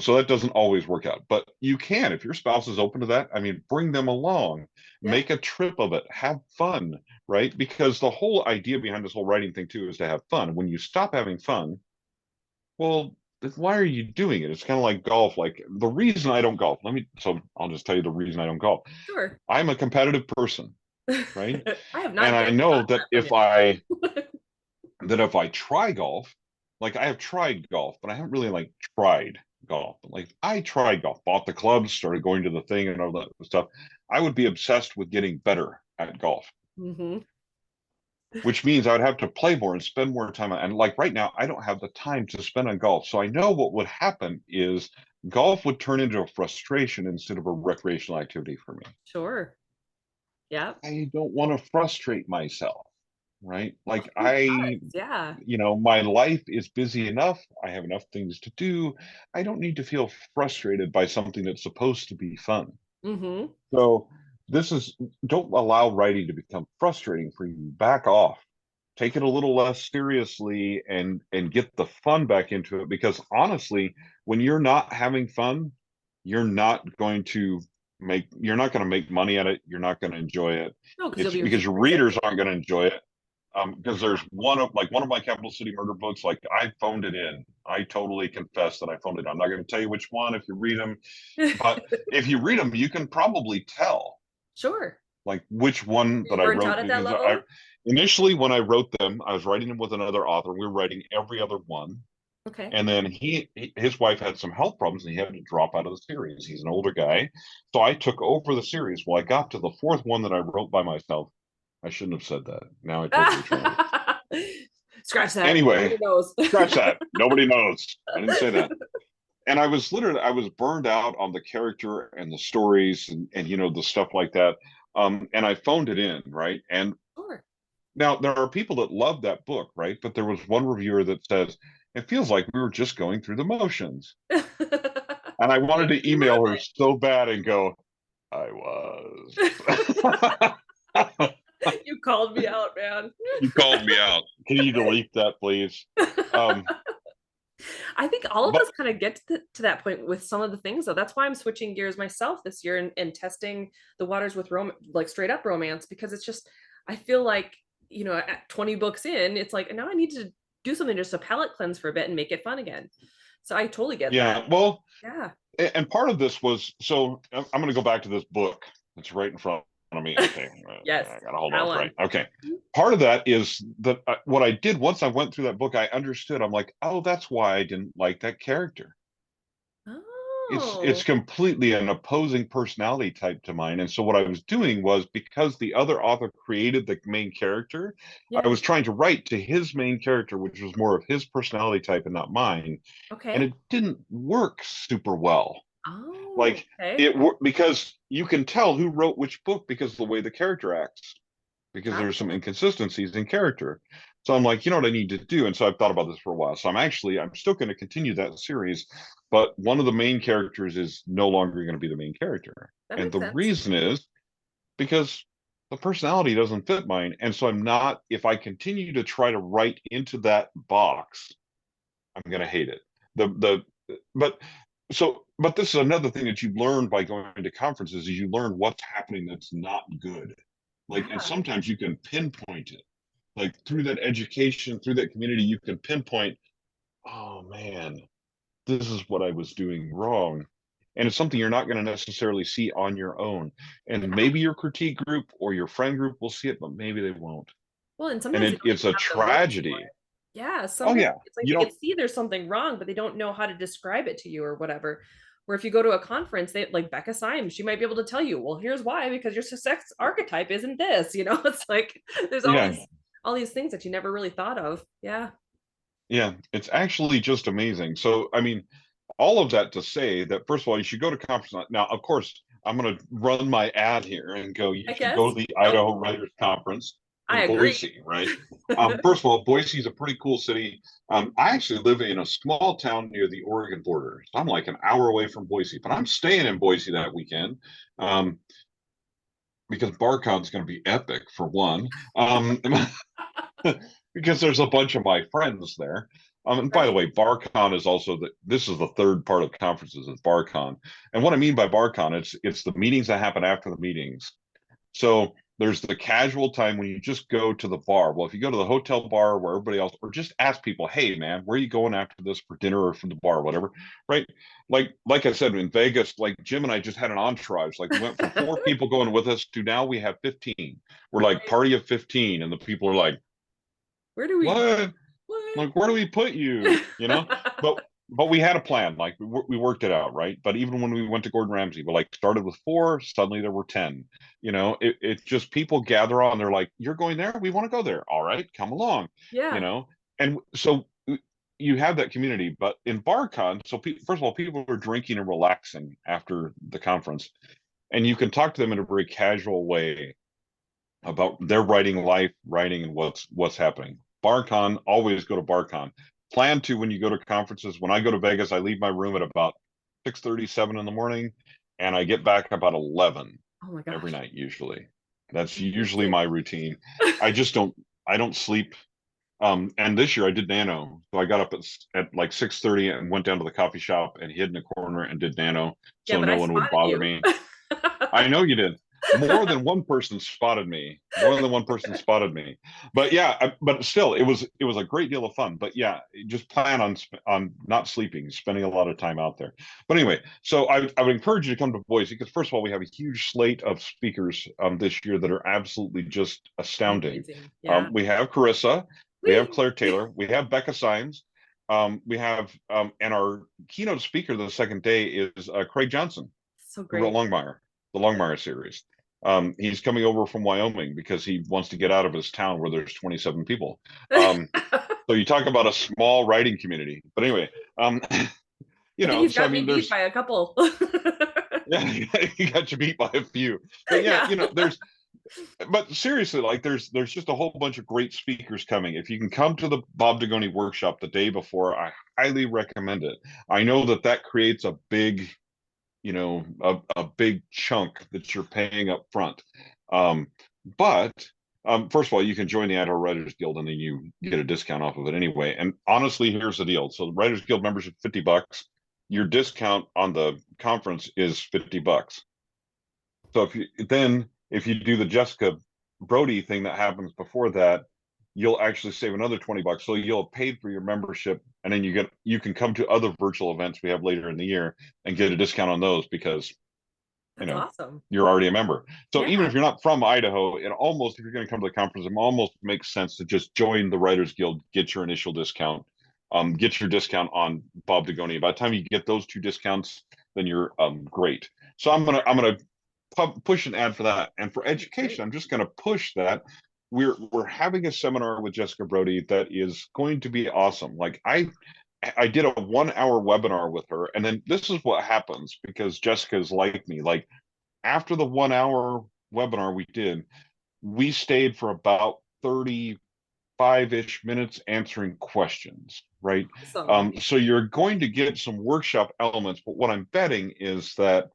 so that doesn't always work out, but you can, if your spouse is open to that, I mean, bring them along, Yeah, make a trip of it, have fun, right? Because the whole idea behind this whole writing thing too is to have fun. When you stop having fun, well, then why are you doing it? It's kind of like golf. Like the reason I don't golf, so I'll just tell you the reason I don't golf. sure. I'm a competitive person, right? I have And not I gotten know that from that if I try golf, like I have tried golf, but I haven't really like tried golf. Like I tried golf, bought the clubs, started going to the thing and all that stuff. I would be obsessed with getting better at golf, you. which means I would have to play more and spend more time. And like right now, I don't have the time to spend on golf. So I know what would happen is golf would turn into a frustration instead of a recreational activity for me. Sure. Yeah. I don't want to frustrate myself, right? Like Who does? Yeah. my life is busy enough. I have enough things to do. I don't need to feel frustrated by something that's supposed to be fun. Mm-hmm. So this is, don't allow writing to become frustrating for you. Back off. Take it a little less seriously and get the fun back into it, because honestly, when you're not having fun, you're not going to you're not going to make money at it. You're not going to enjoy it. No, because you'll It's be because your readers resentful. aren't going to enjoy it. Because there's one of my Capital City Murder books, like I phoned it in. I totally confess that I phoned it in. I'm not going to tell you which one if you read them, but if you read them, you can probably tell Sure. like which one You that I burnt out wrote, at that because I level? initially when I wrote them, I was writing them with another author. We were writing every other one, Okay. and then his wife had some health problems and he had to drop out of the series. He's an older guy, so I took over the series. Well, I got to the fourth one that I wrote by myself. I shouldn't have said that. Now I told you which one it is. Scratch that. Anyway, Nobody knows. scratch that. Nobody knows. I didn't say that. And I was burned out on the character and the stories and the stuff like that. And I phoned it in, right? And Sure. now there are people that love that book, right? But there was one reviewer that says it feels like we were just going through the motions. And I wanted Make to you love email her so bad and go, I was. it. You called me out, man. You called me out. Can you delete that, please? Um, I think all of but us kind of get to that point with some of the things, though. That's why I'm switching gears myself this year and testing the waters with like straight up romance, because it's just, I feel like, at 20 books in, it's like, now I need to do something just a palate cleanse for a bit and make it fun again. So I totally get that. yeah, well, Yeah. and part of this was, so I'm going to go back to this book that's right in front of me. Okay, Yes. I gotta hold That on. one. Right. Okay. Part of that is that what I did once I went through that book, I understood. I'm like, oh, that's why I didn't like that character. It's Oh, completely an opposing personality type to mine. And so what I was doing was, because the other author created the main character, I yeah. was trying to write to his main character, which was more of his personality type and not mine. And Okay. it didn't work super well. Oh, Like okay. because you can tell who wrote which book because of the way the character acts, because there's some Gotcha. inconsistencies in character. So I'm like, you know what I need to do? And so I've thought about this for a while. So I'm still going to continue that series, but one of the main characters is no longer going to be the main character. That And makes the sense. reason is because the personality doesn't fit mine. And so I'm not, if I continue to try to write into that box, I'm going to hate it. But but this is another thing that you learn by going to conferences is you learn what's happening that's not good. Like, and Yeah. sometimes you can pinpoint it. Like through that education, through that community, you can pinpoint, oh man, this is what I was doing wrong. And it's something you're not going to necessarily see on your own. And Yeah. maybe your critique group or your friend group will see it, but maybe they won't. Well, and And sometimes they don't it's even a have the words for tragedy. it. Yeah, Oh sometimes yeah. it's like You they don't, can see there's something wrong, but they don't know how to describe it to you or whatever. Where if you go to a conference, they like Becca Symes, she might be able to tell you, well, here's why, because your sex archetype isn't this, you know? It's like there's yeah. all these things that you never really thought of. Yeah. Yeah, it's actually just amazing. So, I mean, all of that to say that first of all, you should go to conference. Now, of course, I'm going to run my ad here and go. You I should go guess. to the Go. Idaho Writers Conference I in agree. Boise, right? First of all, Boise is a pretty cool city. I actually live in a small town near the Oregon border. So I'm like an hour away from Boise, but I'm staying in Boise that weekend um, because BarCon's going to be epic for one. Because there's a bunch of my friends there. And by the Right. way, BarCon is also this is the third part of conferences is BarCon. And what I mean by BarCon, it's the meetings that happen after the meetings. So there's the casual time when you just go to the bar. Well, if you go to the hotel bar where everybody else, or just ask people, hey man, where are you going after this for dinner or from the bar, whatever, right? Like I said in Vegas, like Jim and I just had an entourage. Like we went from 4 people going with us to now we have 15. We're like Right. party of 15, and the people are like, Where do we what? what? Like, where do we put you? You know, but we had a plan. Like we worked it out, right? But even when we went to Gordon Ramsay, we like started with 4. Suddenly there were 10. You know, it's just people gather on. They're like, "You're going there? We want to go there. All right, come along." You Yeah. know, and so you have that community. But in BarCon, so first of all, people are drinking and relaxing after the conference, and you can talk to them in a very casual way about their writing life, writing, and what's happening. BarCon, always go to BarCon. Plan to when you go to conferences. When I go to Vegas, I leave my room at about 6:37 in the morning, and I get back about 11 Oh my every gosh. night. Usually, that's usually Fantastic. my routine. I just don't. I don't sleep. And this year I did nano, so I got up at like 6:30 and went down to the coffee shop and hid in a corner and did nano, Yeah, so but no I one would spotted bother you. me. I know you did. More than one person spotted me. More than one person spotted me. But yeah, but still, it was a great deal of fun. But yeah, just plan on not sleeping, spending a lot of time out there. But anyway, so I would encourage you to come to Boise because first of all, we have a huge slate of speakers this year that are absolutely just astounding. Amazing. Yeah. We have Carissa, we have Whee! Claire Taylor, we have Becca Symes. We have and our keynote speaker the second day is Craig Johnson, So who wrote great. Longmire, the Yeah. Longmire series. He's coming over from Wyoming because he wants to get out of his town where there's 27 people. Um, so you talk about a small writing community. But anyway, um, I think he's so I got me mean, beat there's by a couple. yeah, you got you beat by a few. But yeah, Yeah. but seriously, like there's just a whole bunch of great speakers coming. If you can come to the Bob Dugoni workshop the day before, I highly recommend it. I know that creates a big a big chunk that you're paying up front. Um, but first of all, you can join the Idaho Writers Guild and then you get a discount off of it anyway. And honestly, here's the deal. So the Writers Guild membership, $50. Your discount on the conference is $50. So if you do the Jessica Brody thing that happens before that, you'll actually save another $20. So you'll have paid for your membership, and then you can come to other virtual events we have later in the year and get a discount on those because you That's know awesome. you're already a member. So even Yeah. if you're not from Idaho, if you're going to come to the conference, it almost makes sense to just join the Writers Guild, get your initial discount, get your discount on Bob Dugoni. By the time you get those two discounts, then you're great. So I'm gonna push an ad for that. And for Okay, education, great. I'm just going to push that. We're having a seminar with Jessica Brody that is going to be awesome. Like I did a 1 hour webinar with her, and then this is what happens because Jessica is like me. Like after the 1 hour webinar we did, we stayed for about 35-ish minutes answering questions, right? Awesome. So you're going to get some workshop elements, but what I'm betting is that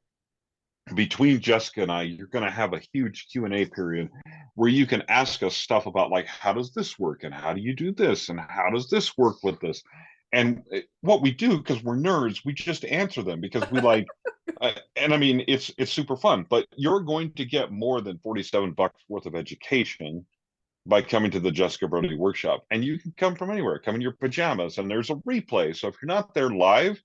between Jessica and I, you're going to have a huge Q&A period where you can ask us stuff about like, how does this work? And how do you do this? And how does this work with this? And what we do, because we're nerds, we just answer them because we like, and I mean, it's super fun, but you're going to get more than $47 worth of education by coming to the Jessica Brody workshop. And you can come from anywhere, come in your pajamas, and there's a replay. So if you're not there live,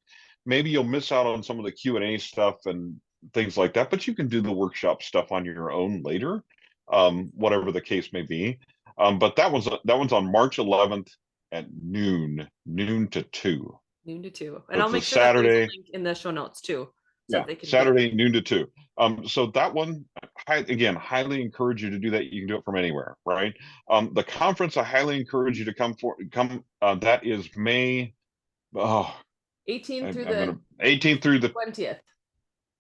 maybe you'll miss out on some of the Q&A stuff and things like that, but you can do the workshop stuff on your own later, whatever the case may be. But that one's on March 11th at noon to 2. Noon to 2. So And I'll it's a make sure that there's a Saturday. link in the show notes too, so Yeah, that they can get. Saturday noon to 2. So that one, again, highly encourage you to do that. You can do it from anywhere, right? The conference, I highly encourage you to come. That is May. Oh, 18th through I'm the gonna 18th through the 20th.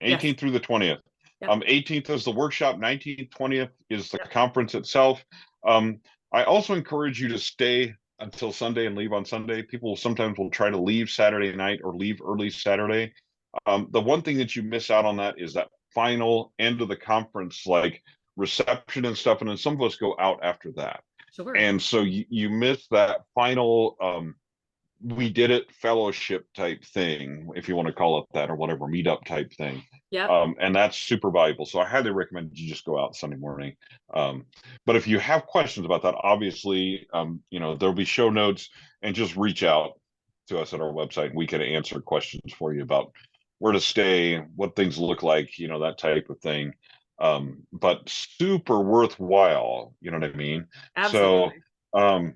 Yes. 18th through the 20th. Yep. 18th is the workshop. 19th, 20th is the conference itself. Um, I also encourage you to stay until Sunday and leave on Sunday. People sometimes will try to leave Saturday night or leave early Saturday. The one thing that you miss out on that is that final end of the conference, like reception and stuff, and then some of us go out after that. Sure. And so you miss that final we did it fellowship type thing, if you want to call it that, or whatever, meetup type thing. Yep. And that's super valuable. So I highly recommend you just go out Sunday morning. But if you have questions about that, obviously, there'll be show notes, and just reach out to us at our website. We can answer questions for you about where to stay, what things look like, that type of thing. But super worthwhile, you know what I mean? So, Absolutely. um,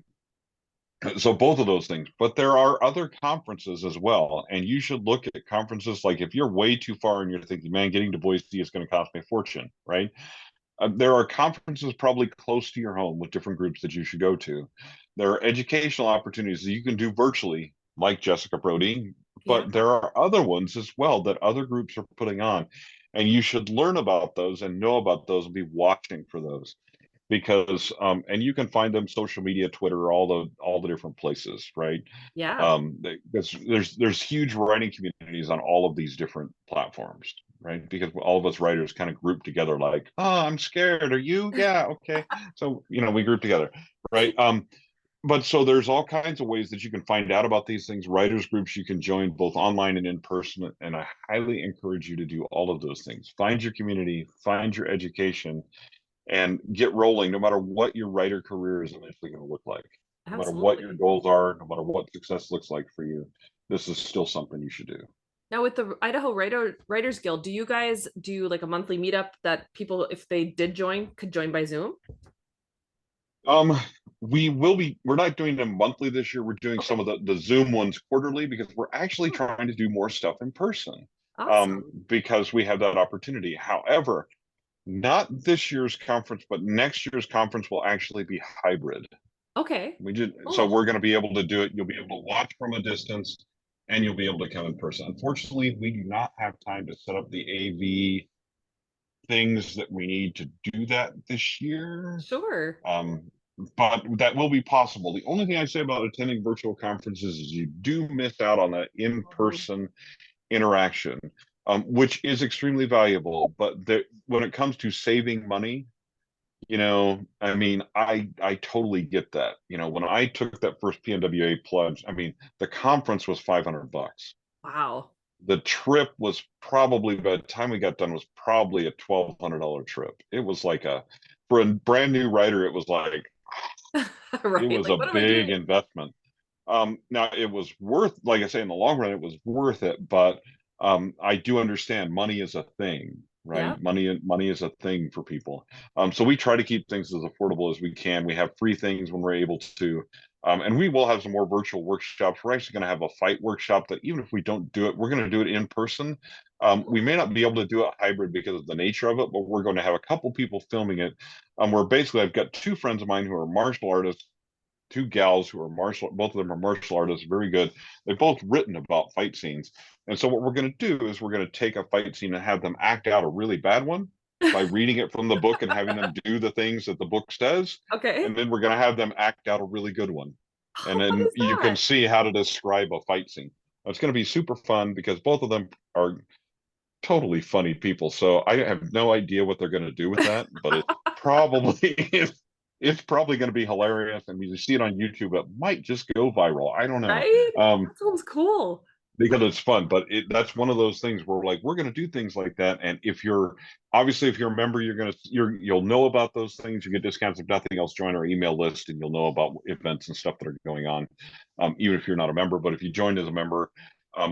so both of those things, but there are other conferences as well, and you should look at conferences. Like if you're way too far and you're thinking, man, getting to Boise is going to cost me a fortune, right? There are conferences probably close to your home with different groups that you should go to. There are educational opportunities that you can do virtually, like Jessica Brody, Yeah. but there are other ones as well that other groups are putting on, and you should learn about those and know about those and be watching for those, because and you can find them social media, Twitter, all the different places, right? Yeah. There's huge writing communities on all of these different platforms, right? Because all of us writers kind of group together, like, oh, I'm scared, are you? Yeah, okay. So we group together, right? But so there's all kinds of ways that you can find out about these things, writers groups you can join both online and in person, and I highly encourage you to do all of those things. Find your community, find your education, and get rolling, no matter what your writer career is eventually going to look like, no matter what your Absolutely. goals are, no matter what success looks like for you. This is still something you should do. Now with the Idaho Writers Guild, do you guys do like a monthly meetup that people, if they did join, could join by Zoom? Um, we're not doing them monthly this year. We're doing some Okay. of the Zoom ones quarterly, because we're actually Oh, trying to do more stuff in person. awesome. Because we have that opportunity. However, not this year's conference, but next year's conference will actually be hybrid. Okay. So Cool. we're going to be able to do it. You'll be able to watch from a distance, and you'll be able to come in person. Unfortunately, we do not have time to set up the AV things that we need to do that this year. Sure. But that will be possible. The only thing I say about attending virtual conferences is you do miss out on that in-person interaction, which is extremely valuable. But when it comes to saving money, I mean, I totally get that. When I took that first PNWA plunge, I mean, the conference was $500. Wow. The trip was probably, by the time we got done, was probably a $1,200 trip. It was like for a brand new writer, it was like, it Right. was Like, a what am I big doing? investment. Now it was worth, like I say, in the long run, it was worth it. But I do understand money is a thing, Yeah. right? Money is a thing for people. So we try to keep things as affordable as we can. We have free things when we're able to. And we will have some more virtual workshops. We're actually going to have a fight workshop that, even if we don't do it, we're going to do it in person. We may not be able to do it hybrid because of the nature of it, but we're going to have a couple people filming it. Where basically I've got two friends of mine who are martial artists, two gals who are both of them are martial artists, very good. They've both written about fight scenes. And so what we're going to do is we're going to take a fight scene and have them act out a really bad one by reading it from the book and having them do the things that the book says. Okay. And then we're going to have them act out a really good one. And How fun then is you can that? see how to describe a fight scene. It's going to be super fun because both of them are totally funny people. So I have no idea what they're going to do with that, but it's probably it's probably going to be hilarious. And you see it on YouTube, it might just go viral. I don't know. Right? Um, That sounds cool. because it's fun, but that's one of those things where like we're going to do things like that. And if you're obviously if you're a member, you'll know about those things. You get discounts. If nothing else, join our email list and you'll know about events and stuff that are going on, even if you're not a member. But if you join as a member,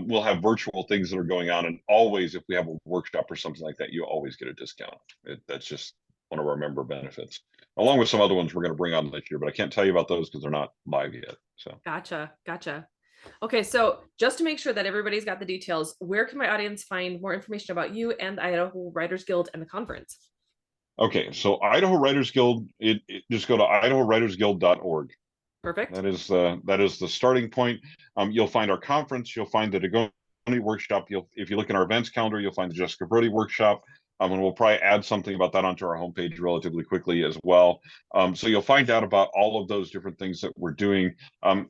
we'll have virtual things that are going on, and always if we have a workshop or something like that, you always get a discount. That's just one of our member benefits, along with some other ones we're going to bring on this year, but I can't tell you about those because they're not live yet. So Gotcha. Okay, so just to make sure that everybody's got the details, where can my audience find more information about you and the Idaho Writers Guild and the conference? okay, so Idaho Writers Guild, just go to idahowritersguild.org. Perfect. That is the starting point. You'll find our conference. You'll find the Dagoni workshop. If you look in our events calendar, you'll find the Jessica Brody workshop. And we'll probably add something about that onto our homepage relatively quickly as well. So you'll find out about all of those different things that we're doing.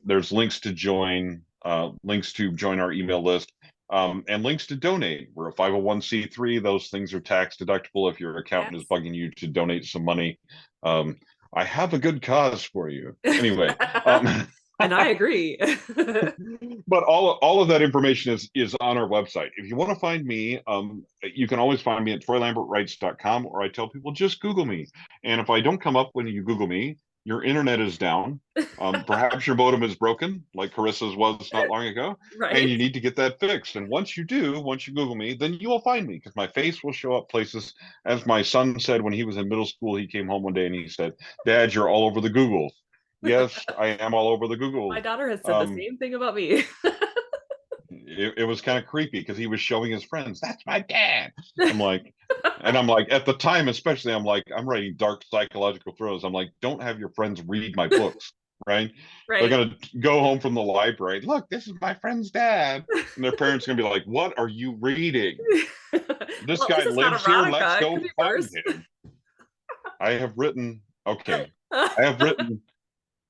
There's links to join our email list. And links to donate. We're a 501c3. Those things are tax deductible if your accountant is Yes. bugging you to donate some money. I have a good cause for you. Anyway, And I agree. but all of that information is on our website. If you want to find me, you can always find me at troylambertwrites.com, or I tell people just Google me. And if I don't come up when you Google me, your internet is down. Perhaps your modem is broken, like Carissa's was not long ago, and Right? you need to get that fixed. And once you Google me, then you will find me because my face will show up places. As my son said when he was in middle school, he came home one day and he said, "Dad, you're all over the Google." Yes, I am all over the My Google. daughter has said the Um, same thing about me. it was kind of creepy because he was showing his friends, "That's my dad." I'm like, I'm like, at the time, especially, I'm like, I'm writing dark psychological thrillers. I'm like, don't have your friends read my books, right? They're Right? gonna go home from the library. Look, this is my friend's dad, and their parents are gonna be like, "What are you reading? This Well, at guy least it's not lives here. Let's erotica. It go could be find worse. him." I have written. Okay, I have written.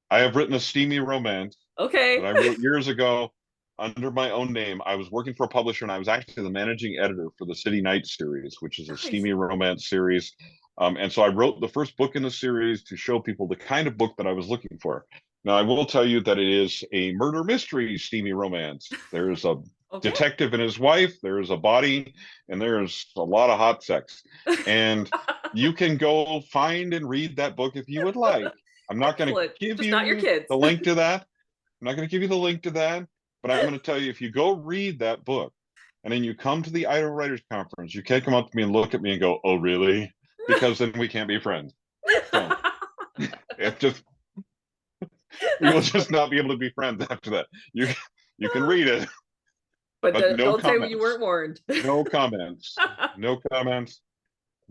I have written a steamy romance that Okay. I wrote years ago under my own name. I was working for a publisher and I was actually the managing editor for the City Nights series, which is a Nice. steamy romance series. And so I wrote the first book in the series to show people the kind of book that I was looking for. Now, I will tell you that it is a murder mystery steamy romance. There's a Okay. detective and his wife, there's a body, and there's a lot of hot sex. And you can go find and read that book if you would like. I'm not going to Excellent. give Just not your you kids. the link to that. I'm not going to give you the link to that, but I'm going to tell you if you go read that book and then you come to the Idaho Writers Conference, you can't come up to me and look at me and go, "Oh, really?" Because then we can't be friends. So it just we will That's just funny. not be able to be friends after that. You can read it, But but no don't say you comments. weren't warned. No comments. No comments.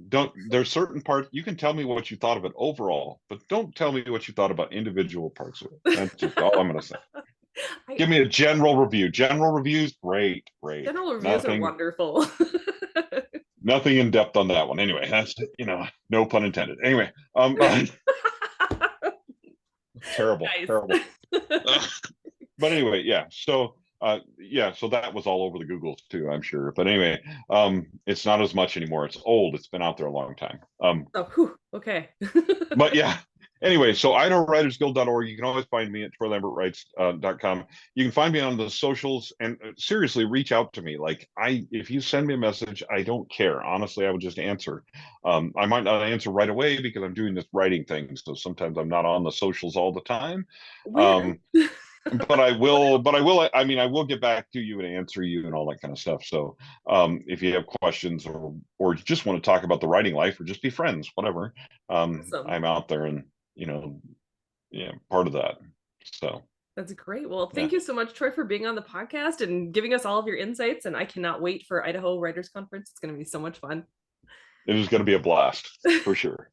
Don't There's certain parts you can tell me what you thought of it overall, but don't tell me what you thought about individual parts of it. That's just all I'm going to say. I, Give me a general review. General reviews, great, great. general reviews are Nothing, wonderful. nothing in depth on that one. Anyway, that's no pun intended. Anyway, terrible, Nice. terrible. But anyway, yeah. So that was all over the Googles too, I'm sure. But anyway, it's not as much anymore. It's old. It's been out there a long time. Oh, whew, okay. But yeah. Anyway, so IdahoWritersGuild.org. You can always find me at TroyLambertWrites.com. You can find me on the socials, and seriously, reach out to me. Like if you send me a message, I don't care. Honestly, I would just answer. I might not answer right away because I'm doing this writing thing, so sometimes I'm not on the socials all the time. Weird. Um, but I will. But I will. I mean, I will get back to you and answer you and all that kind of stuff. So, if you have questions or just want to talk about the writing life or just be friends, whatever, Awesome. I'm out there and you know, yeah, part of that. So That's great. Well, yeah, thank you so much, Troy, for being on the podcast and giving us all of your insights. And I cannot wait for Idaho Writers Conference. It's going to be so much fun. it is going to be a blast for sure.